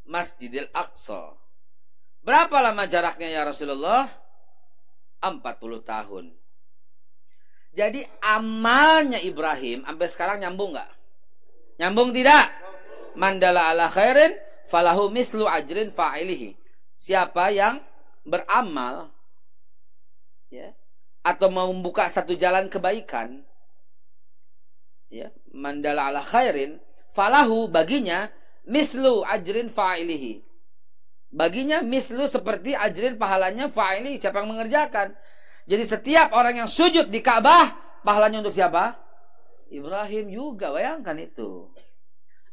Masjidil Aqsa. Berapa lama jaraknya ya Rasulullah? 40 tahun. Jadi amalnya Ibrahim sampai sekarang nyambung nggak? Nyambung tidak? Mandala ala khairin falahu mislu ajrin fa'ilihi. Siapa yang beramal, ya, atau membuka satu jalan kebaikan, ya, mandala ala khairin falahu, baginya mislu ajrin fa'ilihi, baginya mislu seperti ajrin pahalanya fa'ilihi, siapa yang mengerjakan. Jadi setiap orang yang sujud di Ka'bah, pahalanya untuk siapa? Ibrahim juga. Bayangkan itu.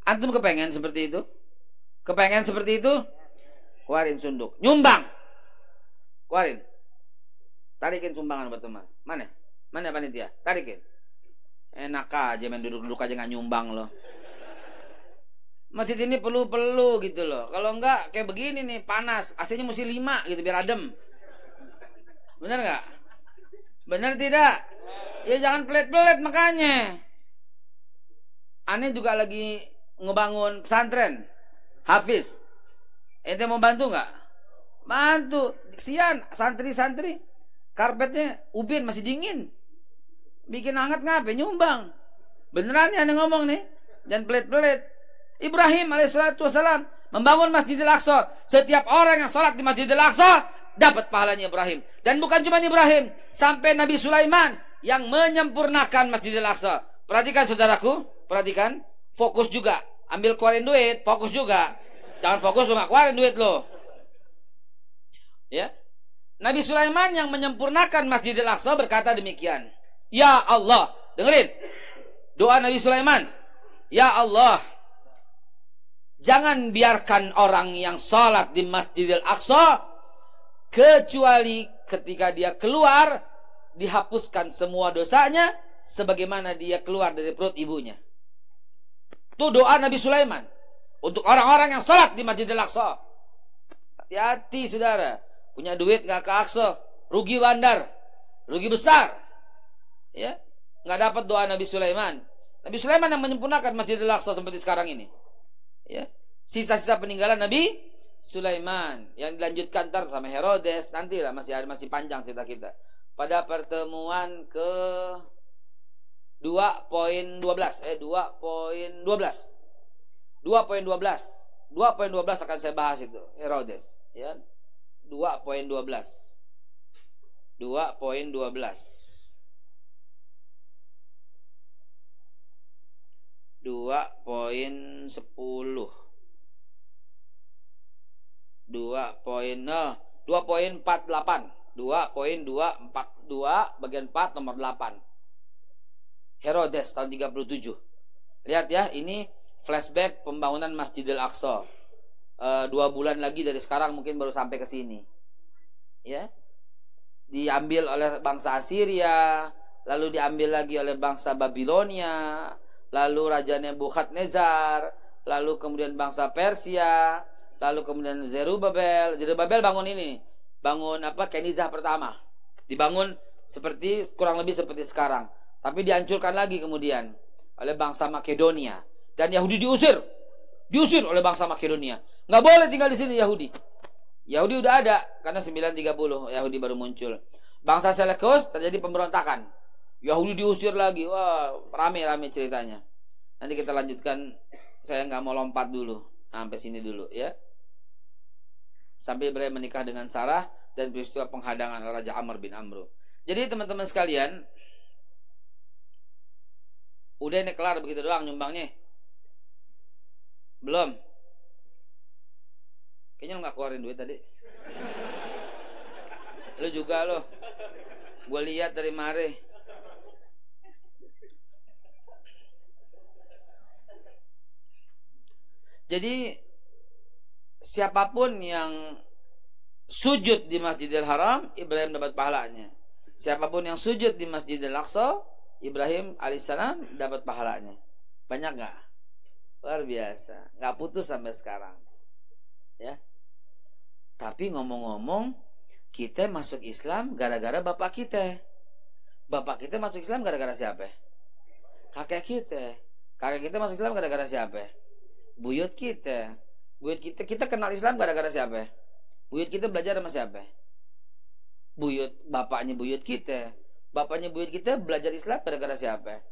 Antum kepengen seperti itu? Kepengen seperti itu? Keluarin sunduk, nyumbang, keluarin, tarikin sumbangan buat teman. Mana panitia? Tarikin. Enak aja main duduk-duduk aja nggak nyumbang loh. Masjid ini perlu gitu loh. Kalau enggak kayak begini nih, panas, AC-nya mesti 5 gitu biar adem. Bener nggak? Bener tidak? Ya jangan pelit-pelit makanya. Aneh juga lagi ngebangun pesantren Hafiz. Ente mau bantu nggak? Bantu. Kesian santri-santri, karpetnya ubin masih dingin, bikin hangat ngapain nyumbang. Beneran nih aneh ngomong nih, jangan pelit-pelit. Ibrahim alaihissalam membangun Masjidil Aqsa. Setiap orang yang sholat di Masjidil Aqsa dapat pahalanya Ibrahim. Dan bukan cuma Ibrahim, sampai Nabi Sulaiman yang menyempurnakan Masjidil Aqsa. Perhatikan saudaraku, perhatikan, fokus juga. Ambil keluarin duit, fokus juga. Jangan fokus lu gak keluarin duit lo. Ya. Nabi Sulaiman yang menyempurnakan Masjidil Aqsa berkata demikian. Ya Allah, dengerin doa Nabi Sulaiman. Ya Allah, jangan biarkan orang yang sholat di Masjidil Aqsa kecuali ketika dia keluar dihapuskan semua dosanya sebagaimana dia keluar dari perut ibunya. Itu doa Nabi Sulaiman untuk orang-orang yang sholat di Masjidil Aqsa. Hati-hati saudara, punya duit nggak ke Aqsa, rugi bandar, rugi besar, ya, nggak dapat doa Nabi Sulaiman. Nabi Sulaiman yang menyempurnakan Masjidil Aqsa seperti sekarang ini, ya. Sisa-sisa peninggalan Nabi Sulaiman yang dilanjutkan ntar sama Herodes, nantilah masih panjang cerita kita. Pada pertemuan ke 2.12 akan saya bahas itu Herodes, ya. 2.12 2.10 2.48. 2.242 bagian 4 nomor 8. Herodes tahun 37. Lihat ya, ini flashback pembangunan Masjidil Aqsa. 2 bulan lagi dari sekarang mungkin baru sampai ke sini. Ya. Diambil oleh bangsa Assyria, lalu diambil lagi oleh bangsa Babilonia, lalu Raja Nebukadnezar, lalu kemudian bangsa Persia, lalu kemudian Zerubabel bangun ini. Bangun Kenizah pertama. Dibangun kurang lebih seperti sekarang, tapi dihancurkan lagi kemudian oleh bangsa Makedonia, dan Yahudi diusir oleh bangsa Makedonia. Nggak boleh tinggal di sini Yahudi udah ada karena 930 Yahudi baru muncul. Bangsa Seleucus terjadi pemberontakan, Yahudi diusir lagi. Wah, rame ceritanya. Nanti kita lanjutkan. Saya nggak mau lompat dulu, sampai sini dulu ya. Sampai Ibrahim menikah dengan Sarah dan peristiwa penghadangan Raja Amr bin Amru. Jadi teman-teman sekalian, udah ini kelar begitu doang nyumbangnya? Belum? Kayaknya lo gak keluarin duit tadi. Lo juga lo. Gue lihat dari mare. Jadi siapapun yang sujud di Masjidil Haram, Ibrahim dapat pahalanya. Siapapun yang sujud di Masjidil Aqsa, Ibrahim alaihissalam dapat pahalanya. Banyak gak? Luar biasa. Gak putus sampai sekarang. Ya. Tapi ngomong-ngomong, kita masuk Islam gara-gara bapak kita. Bapak kita masuk Islam gara-gara siapa? Kakek kita. Kakek kita masuk Islam gara-gara siapa? Buyut kita. Kita kenal Islam gara-gara siapa? Buyut kita belajar sama siapa? Bapaknya buyut kita. Bapaknya buyut kita belajar Islam gara-gara siapa?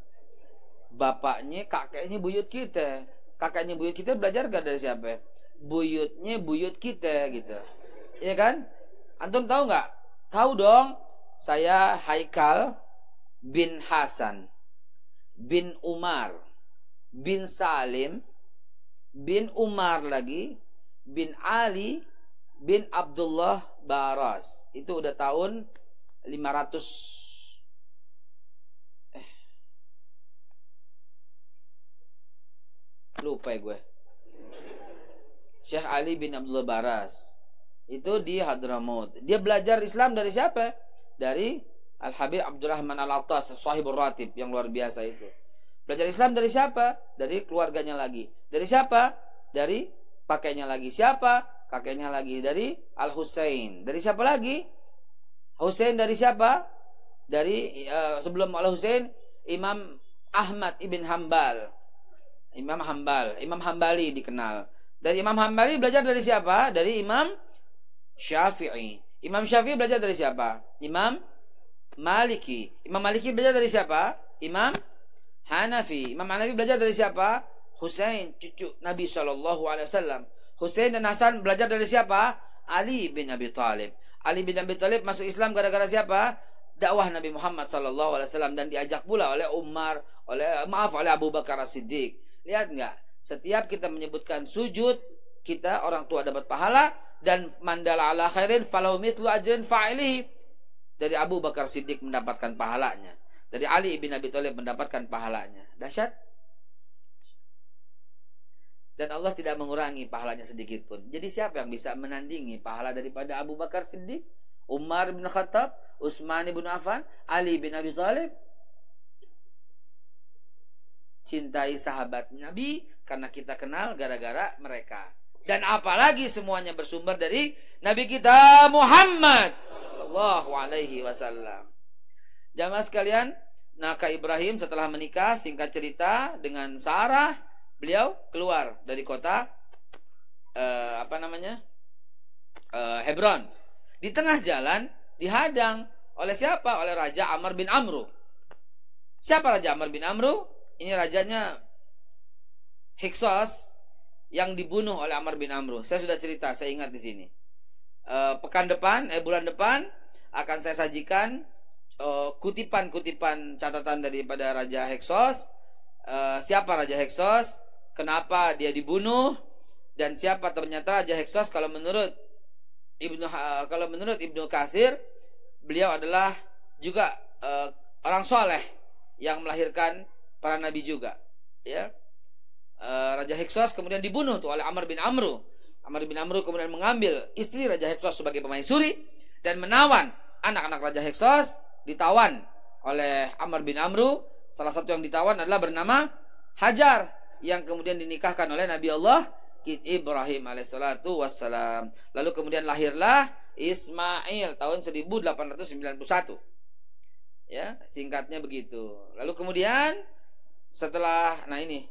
Bapaknya, kakeknya buyut kita. Kakaknya buyut kita belajar gara-gara siapa? Buyutnya buyut kita gitu. Iya kan? Antum tahu nggak? Tahu dong. Saya Haikal bin Hasan bin Umar bin Salim bin Umar lagi bin Ali bin Abdullah Baras. Itu udah tahun 500 lupa ya gue. Syekh Ali bin Abdullah Baras itu di Hadramaut. Dia belajar Islam dari siapa? Dari Al-Habib Abdurrahman Al-Attas, Sahibur Ratib yang luar biasa itu. Belajar Islam dari siapa? Dari keluarganya lagi. Dari siapa? Dari pakainya lagi. Siapa? Kakeknya lagi. Dari Al-Husain. Dari siapa lagi? Husain dari siapa? Dari sebelum Al-Husain, Imam Ahmad ibn Hambal. Imam Hambali dikenal. Dari Imam Hambali belajar dari siapa? Dari Imam Syafi'i. Imam Syafi'i belajar dari siapa? Imam Maliki. Imam Maliki belajar dari siapa? Imam Hanafi. Imam Hanafi belajar dari siapa? Husain, cucu Nabi SAW. Husain dan Hasan belajar dari siapa? Ali bin Abi Thalib. Ali bin Abi Thalib masuk Islam gara-gara siapa? Dakwah Nabi Muhammad SAW, dan diajak pula oleh oleh Abu Bakar As-Siddiq. Lihat nggak? Setiap kita menyebutkan sujud, kita orang tua dapat pahala, dan mandala ala khairin falau mithlu ajrin fa'ilihi. Dari Abu Bakar Siddiq mendapatkan pahalanya. Dari Ali bin Abi Thalib mendapatkan pahalanya. Dahsyat. Dan Allah tidak mengurangi pahalanya sedikit pun. Jadi siapa yang bisa menandingi pahala daripada Abu Bakar Siddiq, Umar bin Khattab, Utsman bin Affan, Ali bin Abi Thalib? Cintai sahabat Nabi karena kita kenal gara-gara mereka. Dan apalagi semuanya bersumber dari Nabi kita Muhammad sallallahu alaihi wasallam. Jamaah sekalian, Naka Ibrahim setelah menikah, singkat cerita, dengan Sarah, beliau keluar dari kota Hebron. Di tengah jalan dihadang oleh siapa? Oleh Raja Amr bin Amru. Siapa Raja Amr bin Amru? Ini rajanya Hiksos yang dibunuh oleh Amr bin Amru. Saya sudah cerita, saya ingat di sini. Bulan depan akan saya sajikan kutipan-kutipan catatan daripada Raja Heksos. Siapa Raja Heksos? Kenapa dia dibunuh? Dan siapa ternyata Raja Heksos kalau menurut Kalau menurut Ibnu Katsir, beliau adalah juga orang soleh yang melahirkan para nabi juga, ya. Raja Hyksos kemudian dibunuh tuh oleh Amr bin Amru. Amr bin Amru kemudian mengambil istri Raja Hyksos sebagai pemaisuri dan menawan anak-anak Raja Hyksos, ditawan oleh Amr bin Amru. Salah satu yang ditawan adalah bernama Hajar, yang kemudian dinikahkan oleh Nabi Allah Ibrahim alaihissalatu wassalam. Lalu kemudian lahirlah Ismail tahun 1891. Ya, singkatnya begitu. Lalu kemudian setelah, nah ini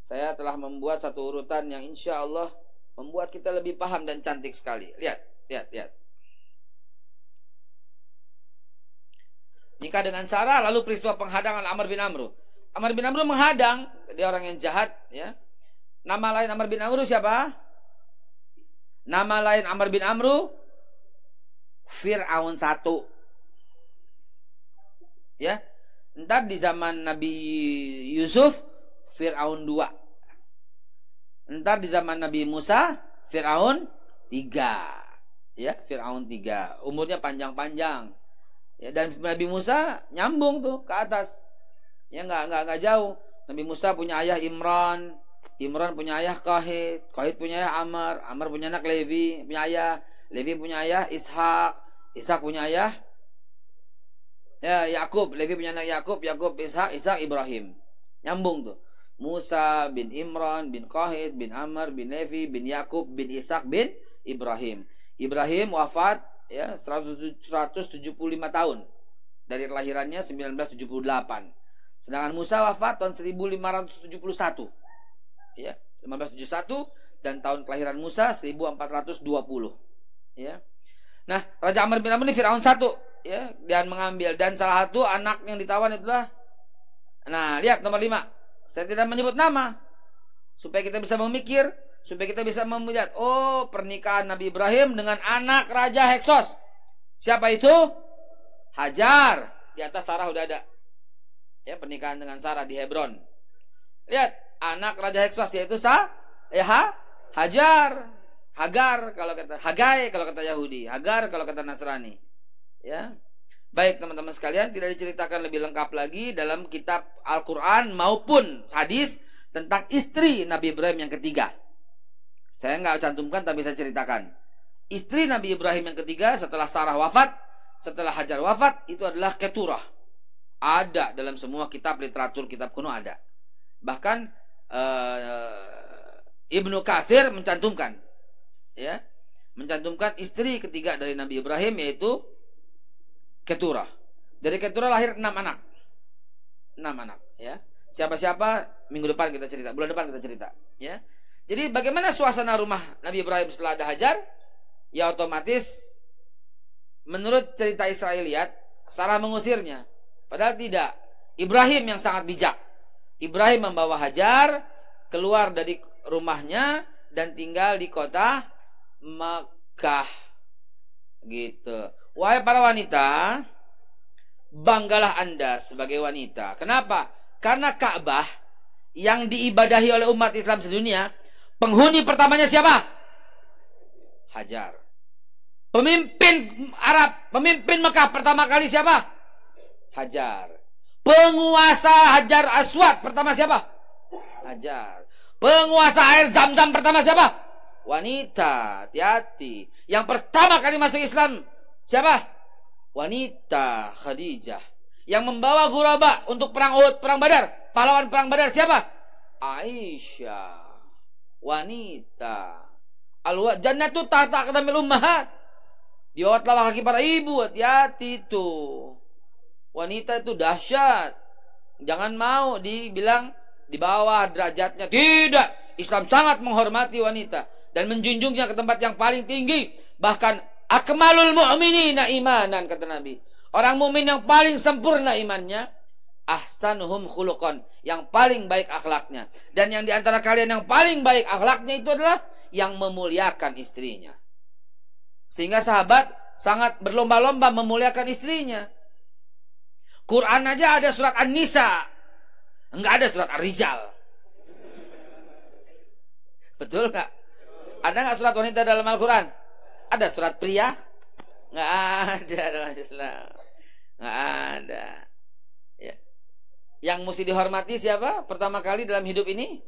saya telah membuat satu urutan yang insya Allah membuat kita lebih paham dan cantik sekali. Lihat. Nikah dengan Sarah, lalu peristiwa penghadangan Amr bin Amru. Amr bin Amru menghadang, dia orang yang jahat, ya. Nama lain Amr bin Amru siapa? Nama lain Amr bin Amru Fir'aun 1. Ya. Entar di zaman Nabi Yusuf Fir'aun 2. Entar di zaman Nabi Musa Fir'aun 3. Ya, Fir'aun 3. Umurnya panjang-panjang. Ya, dan Nabi Musa nyambung tuh ke atas. Ya, enggak jauh. Nabi Musa punya ayah Imran punya ayah Qahid punya ayah Amr punya anak Levi punya ayah Ishak punya ayah ya Yakub, Levi punya anak Yakub Ishak Ibrahim. Nyambung tuh. Musa bin Imran bin Qahid bin Amr bin Levi bin Yakub bin Ishak bin Ibrahim. Ibrahim wafat ya 175 tahun dari kelahirannya 1978. Sedangkan Musa wafat tahun 1571. Ya, 1571 dan tahun kelahiran Musa 1420. Ya. Nah, Raja Amr bin Amr ini Fir'aun 1, ya, dan mengambil, dan salah satu anak yang ditawan itulah, nah, lihat nomor 5. Saya tidak menyebut nama supaya kita bisa memikir, supaya kita bisa melihat, oh, pernikahan Nabi Ibrahim dengan anak Raja Hyksos. Siapa itu? Hajar. Di atas Sarah udah ada. Ya, pernikahan dengan Sarah di Hebron. Lihat, anak Raja Hyksos yaitu Hagar kalau kata Hagai kalau kata Yahudi, Hagar kalau kata Nasrani. Ya. Baik teman-teman sekalian, tidak diceritakan lebih lengkap lagi dalam kitab Al-Qur'an maupun hadis tentang istri Nabi Ibrahim yang ketiga. Saya nggak cantumkan tapi saya ceritakan. Istri Nabi Ibrahim yang ketiga setelah Sarah wafat, setelah Hajar wafat, itu adalah Keturah. Ada dalam semua kitab literatur, kitab kuno ada. Bahkan Ibnu Katsir mencantumkan, ya, istri ketiga dari Nabi Ibrahim yaitu Keturah. Dari Keturah lahir 6 anak. 6 anak, ya. Siapa-siapa minggu depan kita cerita, bulan depan kita cerita, ya. Jadi bagaimana suasana rumah Nabi Ibrahim setelah ada Hajar? Ya otomatis menurut cerita Israiliyat Sarah mengusirnya. Padahal tidak. Ibrahim yang sangat bijak. Ibrahim membawa Hajar keluar dari rumahnya dan tinggal di kota Makkah. Gitu. Wahai para wanita, banggalah Anda sebagai wanita. Kenapa? Karena Ka'bah yang diibadahi oleh umat Islam sedunia, penghuni pertamanya siapa? Hajar. Pemimpin Arab, pemimpin Mekah pertama kali siapa? Hajar. Penguasa Hajar Aswad pertama siapa? Hajar. Penguasa air Zam-Zam pertama siapa? Wanita. Hati-hati. Yang pertama kali masuk Islam siapa? Wanita, Khadijah. Yang membawa Ghuraba untuk perang Uhud, perang Badar, pahlawan perang Badar siapa? Aisyah. Wanita. Jannatu tahta aqdamil ummahat. Di bawah telapak kaki para ibu. Hati-hati tuh. Wanita itu dahsyat. Jangan mau dibilang di bawah derajatnya. Tidak. Islam sangat menghormati wanita dan menjunjungnya ke tempat yang paling tinggi. Bahkan akmalul mu'minina imanan, kata Nabi. Orang mukmin yang paling sempurna imannya, ahsanuhum khuluqan, yang paling baik akhlaknya. Dan yang diantara kalian yang paling baik akhlaknya itu adalah yang memuliakan istrinya. Sehingga sahabat sangat berlomba-lomba memuliakan istrinya. Quran aja ada surat An-Nisa, enggak ada surat Ar-Rijal. Betul nggak? Ada nggak surat wanita dalam Al-Quran? Ada surat pria? Nggak ada dalam Islam. Nggak ada. Ya. Yang mesti dihormati siapa? Pertama kali dalam hidup ini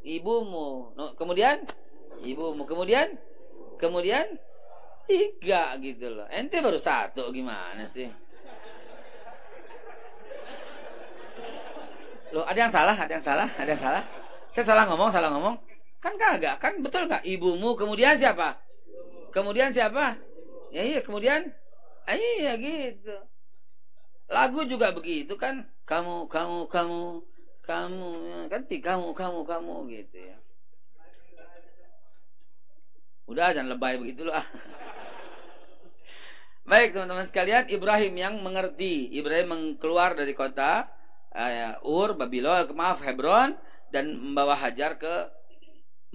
ibumu. Kemudian ibumu. Kemudian 3 gitu loh. Ente baru 1 gimana sih? Loh, ada yang salah? Saya salah ngomong? Kan kagak, kan betul nggak? Ibumu, kemudian siapa? Ya iya, kemudian iya gitu. Lagu juga begitu kan? Kamu kan kamu gitu ya. Udah, jangan lebay begitu loh. Baik teman-teman sekalian, Ibrahim yang mengerti. Ibrahim keluar dari kota Hebron, dan membawa Hajar ke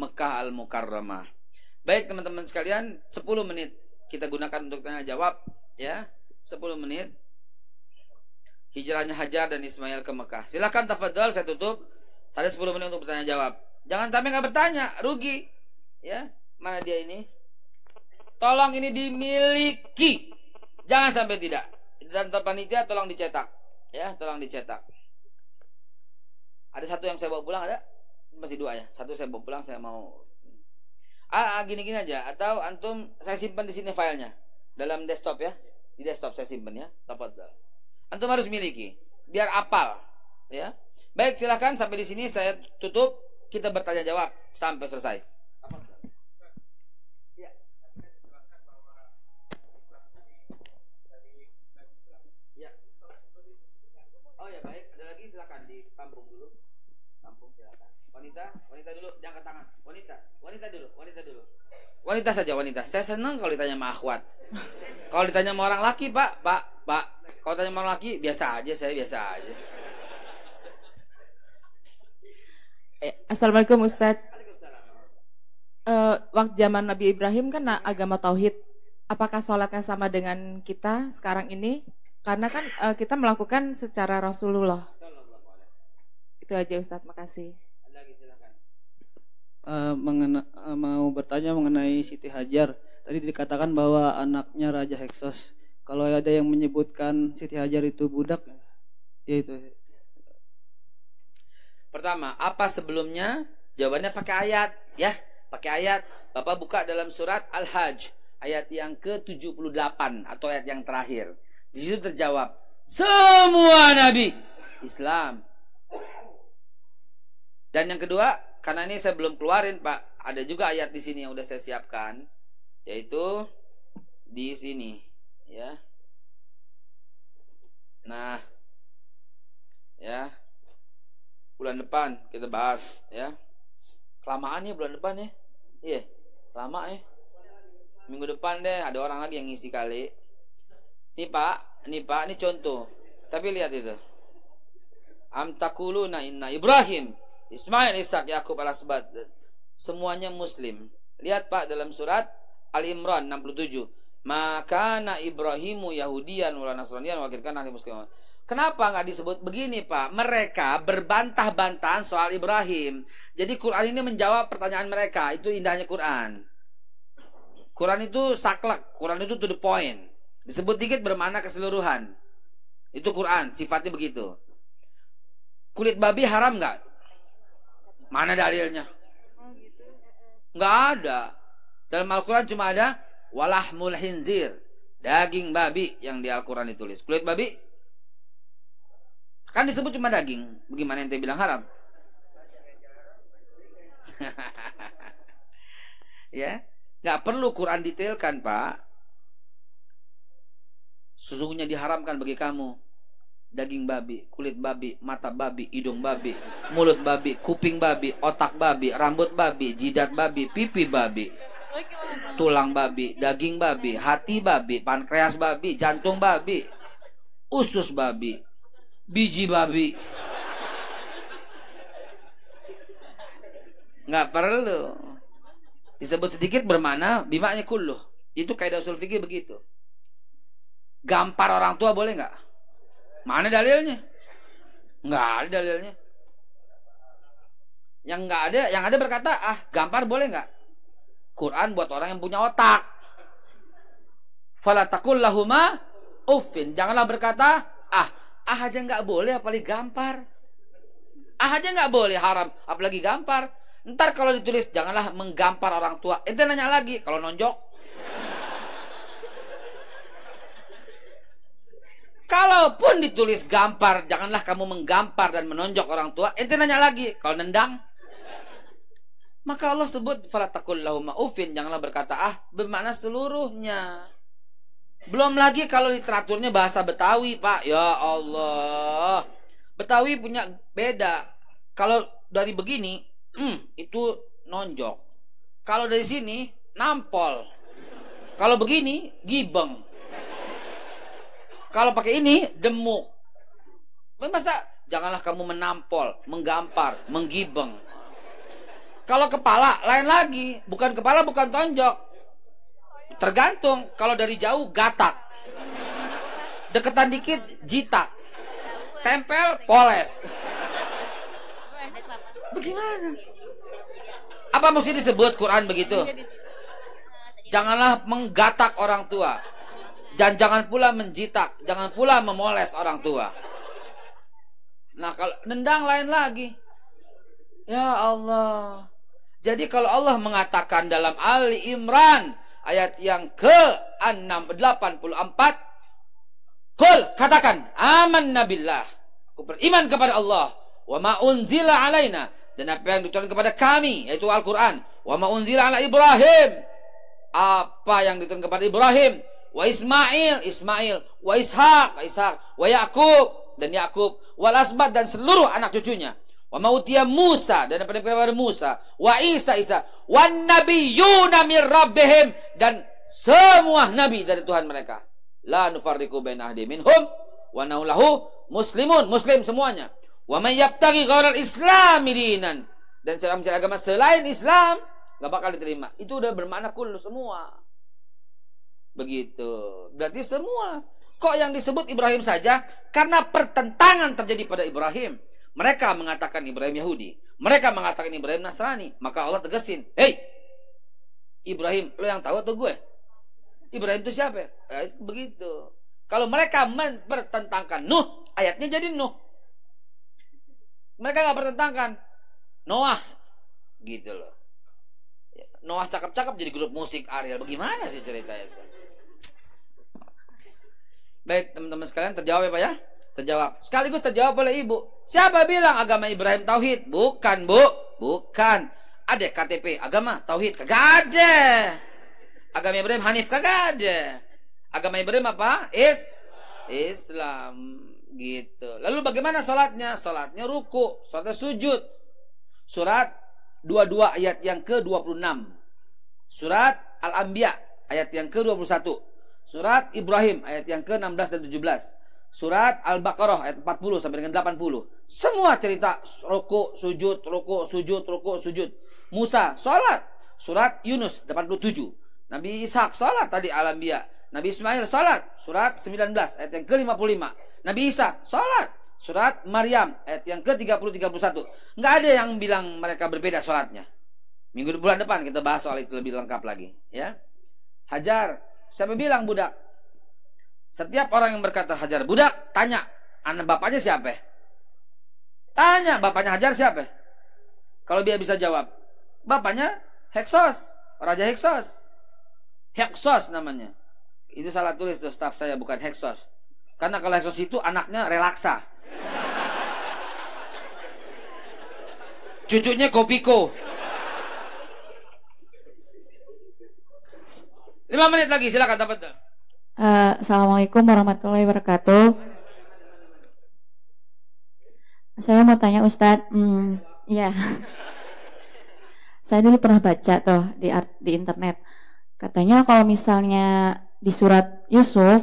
Mekah Al-Mukarramah. Baik teman-teman sekalian, 10 menit kita gunakan untuk tanya jawab ya. 10 menit hijrahnya Hajar dan Ismail ke Mekah. Silakan tafadhol, saya tutup. Ada 10 menit untuk bertanya jawab. Jangan sampai nggak bertanya, rugi. Ya, mana dia ini? Tolong ini dimiliki. Jangan sampai tidak. Dan panitia tolong dicetak. Ya, tolong dicetak. Ada 1 yang saya bawa pulang, ada? Masih 2 ya. 1 saya bawa pulang, saya mau gini-gini aja. Atau antum saya simpan di sini filenya dalam desktop ya. Di desktop saya simpan ya. Tafadhol. Antum harus miliki biar apal ya. Baik, silakan sampai di sini saya tutup. Kita bertanya jawab sampai selesai. Ya. Ya. Oh ya, baik. Ada lagi, silakan di kampung dulu. Kampung silakan. Wanita dulu, jangan tangan. Wanita dulu. Wanita saja, wanita. Saya senang kalau ditanya sama akhwat. Kalau ditanya sama orang laki, Pak. Kalau tanya sama orang laki, biasa aja, saya biasa aja. Assalamualaikum Ustadz. Waktu zaman Nabi Ibrahim kan agama tauhid. Apakah sholatnya sama dengan kita sekarang ini? Karena kan kita melakukan secara Rasulullah. Itu aja Ustadz, makasih. Mau bertanya mengenai Siti Hajar. Tadi dikatakan bahwa anaknya Raja Heksos. Kalau ada yang menyebutkan Siti Hajar itu budak, ya itu. Pertama, apa sebelumnya? Jawabannya pakai ayat, ya. Pakai ayat. Bapak buka dalam surat Al-Hajj, ayat yang ke-78 atau ayat yang terakhir. Di situ terjawab, semua nabi Islam. Dan yang kedua, karena ini saya belum keluarin, Pak, ada juga ayat di sini yang udah saya siapkan, yaitu di sini, ya. Nah, ya, bulan depan kita bahas, ya. Kelamaan ya bulan depan ya, iya, lama ya. Minggu depan deh, ada orang lagi yang ngisi kali. Ini Pak, ini contoh. Tapi lihat itu. Am taquluna inna Ibrahim, Ismail, Ishak, Yakub al-asbat, semuanya muslim. Lihat Pak dalam surat Al-Imran 67. Maka na Ibrahimu Yahudian wala Nasranian wa kana musliman. Kenapa nggak disebut begini Pak? Mereka berbantah-bantahan soal Ibrahim. Jadi Quran ini menjawab pertanyaan mereka. Itu indahnya Quran. Quran itu saklek. Quran itu to the point. Disebut dikit bermakna keseluruhan. Itu Quran, sifatnya begitu. Kulit babi haram nggak? Mana dalilnya? Nggak ada. Dalam Al-Quran cuma ada walahmul hinzir, daging babi yang di Al-Quran ditulis. Kulit babi kan disebut cuma daging. Bagaimana ente bilang haram? Ya, nggak perlu Quran detailkan Pak. Sesungguhnya diharamkan bagi kamu daging babi, kulit babi, mata babi, hidung babi, mulut babi, kuping babi, otak babi, rambut babi, jidat babi, pipi babi, tulang babi, daging babi, hati babi, pankreas babi, jantung babi, usus babi, biji babi. Nggak perlu disebut sedikit bermakna bimaknya kulluh. Itu kaidah usul fikih begitu. Gampar orang tua boleh nggak? Mana dalilnya? Nggak ada dalilnya. Yang nggak ada, yang ada berkata, gampar boleh nggak? Quran buat orang yang punya otak. Fala taqul lahuma uffin. Janganlah berkata, ah aja nggak boleh, apalagi gampar. Ah aja nggak boleh, haram, apalagi gampar. Ntar kalau ditulis, janganlah menggampar orang tua. Ente nanya lagi, kalau nonjok. Kalaupun ditulis gampar, janganlah kamu menggampar dan menonjok orang tua. Ente nanya lagi, kalau nendang. Maka Allah sebut fala taqul lahum uffin, janganlah berkata ah, bermakna seluruhnya. Belum lagi kalau literaturnya bahasa Betawi, Pak. Ya Allah. Betawi punya beda. Kalau dari begini, itu nonjok. Kalau dari sini nampol. Kalau begini gibeng. Kalau pakai ini demuk. Masa janganlah kamu menampol, menggampar, menggibeng. Kalau kepala lain lagi, bukan kepala, bukan tonjok. Tergantung. Kalau dari jauh gatak. Deketan dikit jitak. Tempel poles. Bagaimana? Apa mesti disebut Quran begitu? Janganlah menggatak orang tua. Dan jangan pula menjitak, jangan pula memoles orang tua. Nah, kalau nendang lain lagi. Ya Allah. Jadi kalau Allah mengatakan dalam Ali Imran ayat yang ke-684, Qul, katakan, amanna billah. Aku beriman kepada Allah. Wa ma unzila alaina, dan apa yang diturunkan kepada kami, yaitu Al-Quran. Wa ma unzila ala Ibrahim, apa yang diturunkan kepada Ibrahim. Wa Ismail, wa Ishaq, wa Yakub, dan Yakub, wal asbat, dan seluruh anak cucunya. Wa mautiya Musa, dan apa yang kepada Musa, wa Isa, wan nabiyyuna mir rabbihim, dan semua nabi dari Tuhan mereka. La nufarriqu baina ahadin minhum wa nahnu lahu muslimun, muslim semuanya. Wa may yabtaghi ghairal islami dinan, dan cara mencari agama selain Islam enggak bakal diterima. Itu udah bermakna kullu, semua. Begitu. Berarti semua. Kok yang disebut Ibrahim saja? Karena pertentangan terjadi pada Ibrahim. Mereka mengatakan Ibrahim Yahudi, mereka mengatakan Ibrahim Nasrani. Maka Allah tegasin, hei Ibrahim, lo yang tahu atau gue? Ibrahim itu siapa? Begitu. Kalau mereka mempertentangkan Nuh, ayatnya jadi Nuh. Mereka gak pertentangkan Noah, gitu loh. Noah cakep-cakep jadi grup musik Ariel. Bagaimana sih cerita itu? Baik teman-teman sekalian, terjawab ya Pak ya? Terjawab. Sekaligus terjawab oleh Ibu. Siapa bilang agama Ibrahim tauhid? Bukan Bu, bukan. Ada KTP agama tauhid? Kagak ada. Agama Ibrahim Hanif? Kagak ada. Agama Ibrahim apa? Islam. Gitu. Lalu bagaimana sholatnya? Sholatnya ruku, sholatnya sujud. Surat 22 ayat yang ke-26. Surat Al-Anbiya ayat yang ke-21. Surat Ibrahim ayat yang ke-16 dan 17. Surat Al-Baqarah ayat 40 sampai dengan 80. Semua cerita ruku, sujud, ruku, sujud, ruku, sujud. Musa salat. Surat Yunus 87. Nabi Ishak salat tadi Al-Anbiya. Nabi Ismail salat. Surat 19 ayat yang ke-55. Nabi Isa salat. Surat Maryam ayat yang ke-30-31. Enggak ada yang bilang mereka berbeda sholatnya. Bulan depan kita bahas soal itu lebih lengkap lagi, ya. Hajar, siapa bilang budak? Setiap orang yang berkata Hajar budak, tanya, anak bapaknya siapa? Tanya, bapaknya Hajar siapa? Kalau dia bisa jawab, bapaknya Heksos, Raja Heksos. Heksos namanya. Itu salah tulis tuh staf saya, bukan Heksos. Karena kalau Heksos itu anaknya Relaksa. Cucunya Kopiko. 5 menit lagi, silakan dapat. Assalamualaikum warahmatullahi wabarakatuh. Saya mau tanya Ustadz, ya, saya dulu pernah baca tuh di internet, katanya kalau misalnya di surat Yusuf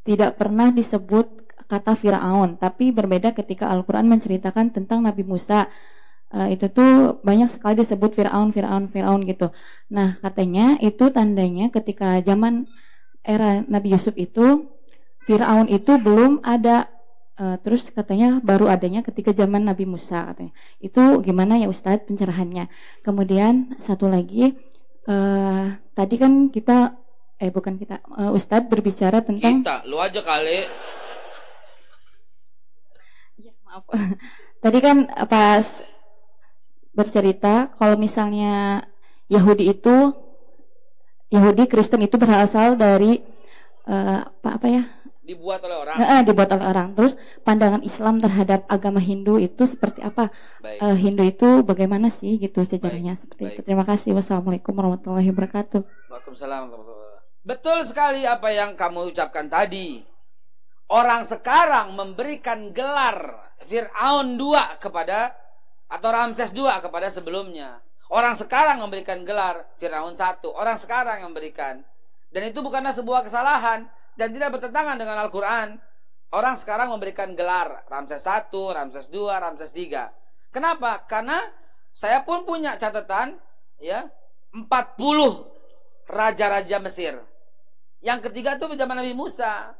tidak pernah disebut kata Fir'aun, tapi berbeda ketika Al-Quran menceritakan tentang Nabi Musa. Itu tuh banyak sekali disebut Fir'aun gitu. Nah, katanya itu tandanya ketika zaman era Nabi Yusuf itu Fir'aun itu belum ada, terus katanya baru adanya ketika zaman Nabi Musa katanya. Itu gimana ya Ustadz pencerahannya? Kemudian satu lagi, tadi kan kita bukan kita, Ustadz berbicara tentang Kita, lu aja kali. ya, maaf. Tadi kan pas bercerita kalau misalnya Yahudi Kristen itu berasal dari apa ya? Dibuat oleh orang. Dibuat oleh orang. Terus pandangan Islam terhadap agama Hindu itu seperti apa? Baik. Hindu itu bagaimana sih gitu sejarahnya Baik. seperti Baik. itu. Terima kasih. Wassalamualaikum warahmatullahi wabarakatuh. Waalaikumsalam warahmatullahi wabarakatuh. Betul sekali apa yang kamu ucapkan tadi. Orang sekarang memberikan gelar Fir'aun 2 kepada, atau Ramses 2 kepada sebelumnya. Orang sekarang memberikan gelar Fir'aun 1. Orang sekarang yang memberikan. Dan itu bukanlah sebuah kesalahan dan tidak bertentangan dengan Al-Quran. Orang sekarang memberikan gelar Ramses 1, Ramses 2, Ramses 3. Kenapa? Karena saya pun punya catatan ya, 40 raja-raja Mesir. Yang ketiga itu zaman Nabi Musa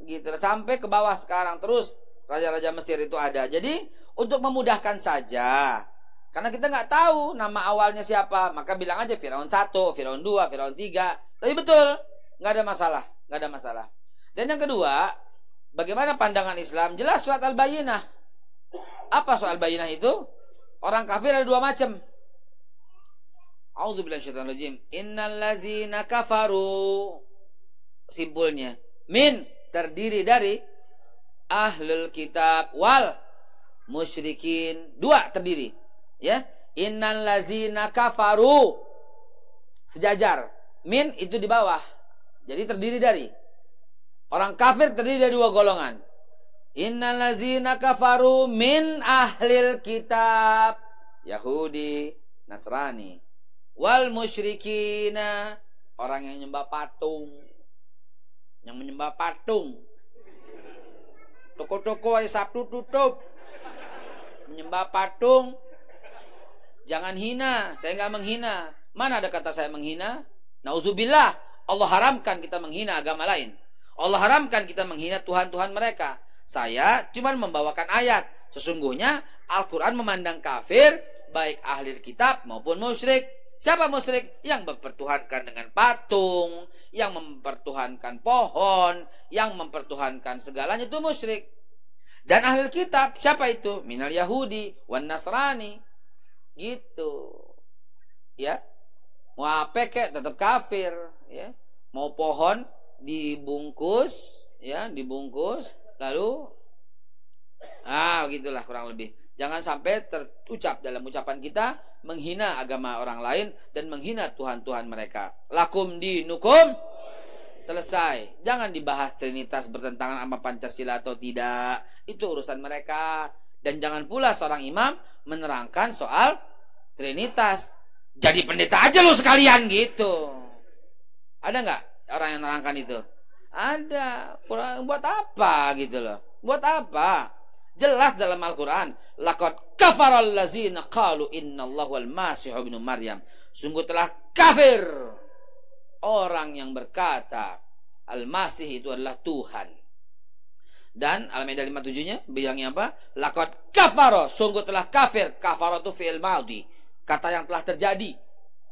gitu, sampai ke bawah sekarang terus raja-raja Mesir itu ada. Jadi untuk memudahkan saja, karena kita nggak tahu nama awalnya siapa, maka bilang aja Firaun 1, Firaun 2, Firaun 3. Tapi betul, nggak ada masalah, nggak ada masalah. Dan yang kedua, bagaimana pandangan Islam? Jelas surat Al-Bayyinah. Apa surat Al-Bayyinah itu? Orang kafir ada dua macam. A'udzubillahiminasyaitonirrajim. Innallazina kafaru. Simpulnya, min terdiri dari ahlul kitab wal musyrikin. Dua terdiri, ya. Innallazina kafaru sejajar, min itu di bawah. Jadi terdiri dari orang kafir, terdiri dari dua golongan. Innallazina kafaru min ahlil kitab, Yahudi, Nasrani, wal musyrikina, orang yang menyembah patung. Yang menyembah patung. Toko-toko hari Sabtu tutup. Menyembah patung. Jangan hina, saya nggak menghina. Mana ada kata saya menghina? Nauzubillah, Allah haramkan kita menghina agama lain. Allah haramkan kita menghina Tuhan-Tuhan mereka. Saya cuma membawakan ayat. Sesungguhnya Al-Quran memandang kafir, baik ahli kitab maupun musyrik. Siapa musyrik? Yang mempertuhankan dengan patung, yang mempertuhankan pohon, yang mempertuhankan segalanya, itu musyrik. Dan ahli kitab, siapa itu? Minal Yahudi wan Nasrani. Gitu. Ya. Mau apa kek tetap kafir, ya. Mau pohon dibungkus, ya, dibungkus lalu begitulah kurang lebih. Jangan sampai terucap dalam ucapan kita menghina agama orang lain dan menghina Tuhan-Tuhan mereka. Lakum dinukum, selesai. Jangan dibahas Trinitas bertentangan sama Pancasila atau tidak. Itu urusan mereka. Dan jangan pula seorang imam menerangkan soal Trinitas. Jadi pendeta aja lo sekalian gitu. Ada nggak orang yang menerangkan itu? Ada. Kurang buat apa gitu loh? Buat apa? Jelas dalam Al-Quran, laqad kafaral ladzina qalu innallahu al-masih ibnu Maryam. Sungguh telah kafir orang yang berkata Al-Masih itu adalah Tuhan. Dan Al-Maidah 57-nya bilangnya apa? Laqad kafara, sungguh telah kafir. Kafara itu fi'il madhi, kata yang telah terjadi.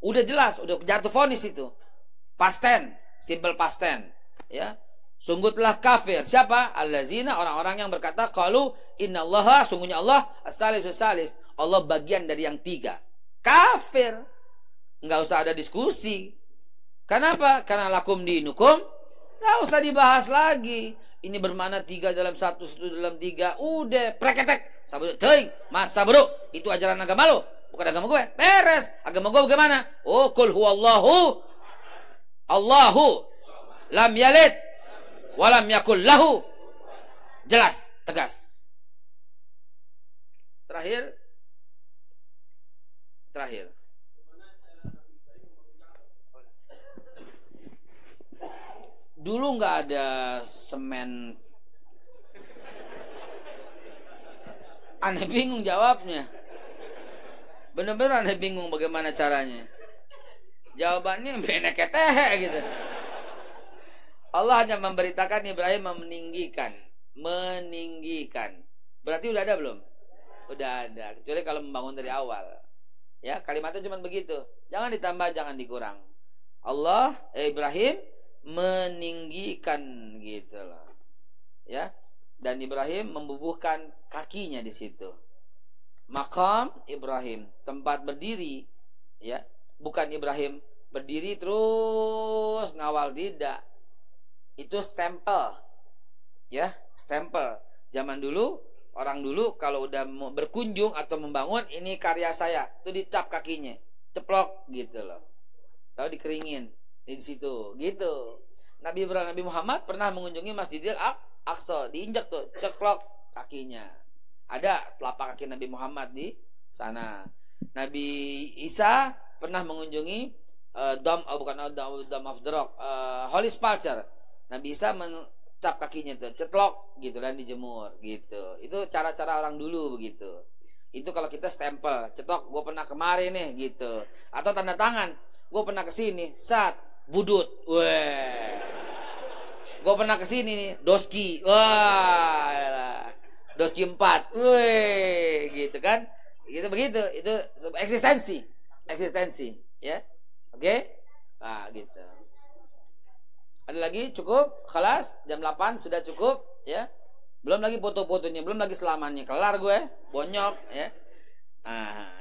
Udah jelas, udah jatuh vonis itu. Past tense, simple past tense, ya. Sungguh telah kafir. Siapa? Allazina, orang-orang yang berkata qalu innallaha, sungguhnya Allah as-salisus salis, Allah bagian dari yang tiga. Kafir. Enggak usah ada diskusi. Kenapa? Karena lakum dinukum, enggak usah dibahas lagi. Ini bermana tiga dalam satu dalam tiga. Udah preketek. Sabuk teuing, mas sabruk. Itu ajaran agama lo, bukan agama gue. Beres. Agama gue bagaimana? Oh, qul huwallahu Allahu lam yalid walam yakul lahu. Jelas, tegas. Terakhir. Dulu nggak ada semen. Aneh bingung jawabnya. Bener-bener aneh bingung bagaimana caranya. Jawabannya benek ketehe gitu. Allah hanya memberitakan Ibrahim meninggikan. Berarti udah ada belum? Udah ada. Kecuali kalau membangun dari awal. Ya, kalimatnya cuma begitu. Jangan ditambah, jangan dikurang. Allah, Ibrahim meninggikan gitu loh. Ya. Dan Ibrahim membubuhkan kakinya di situ. Maqam Ibrahim, tempat berdiri, ya. Bukan Ibrahim berdiri terus ngawal, tidak. Itu stempel. Ya, stempel. Zaman dulu, orang dulu kalau udah mau berkunjung atau membangun, ini karya saya, itu dicap kakinya, ceplok gitu loh. Lalu dikeringin di situ, gitu. Nabi Ibrahim, Nabi Muhammad pernah mengunjungi Masjidil Aqsa, diinjak tuh, ceklok kakinya. Ada telapak kaki Nabi Muhammad di sana. Nabi Isa pernah mengunjungi Dome of the Rock, Holy Sepulchre. Nabi Isa mencap kakinya tuh, cetlok gitu dan dijemur gitu. Itu cara-cara orang dulu begitu. Itu kalau kita stempel, cetok, gue pernah kemari nih gitu. Atau tanda tangan, gue pernah kesini, sat, budut, weh. Gue pernah kesini nih, doski, wah, doski 4, weh, gitu kan, gitu begitu, itu eksistensi, ya, oke, nah gitu. Ada lagi, cukup, kelas, jam 8 sudah cukup, ya, belum lagi foto-fotonya, belum lagi selamanya, kelar gue, bonyok, ya,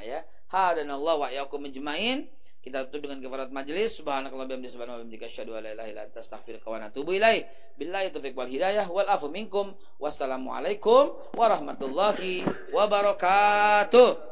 ya, hadanallah wa iyyakum ajmain. Kita tutup dengan kafarat majelis. Subhanakallah bihamdika subhanallah wa bihamdika asyhadu an la ilaha illa anta astaghfiruka wa atubu ilaik. Billahi taufiq wal hidayah wal afu minkum. Wassalamualaikum warahmatullahi wabarakatuh.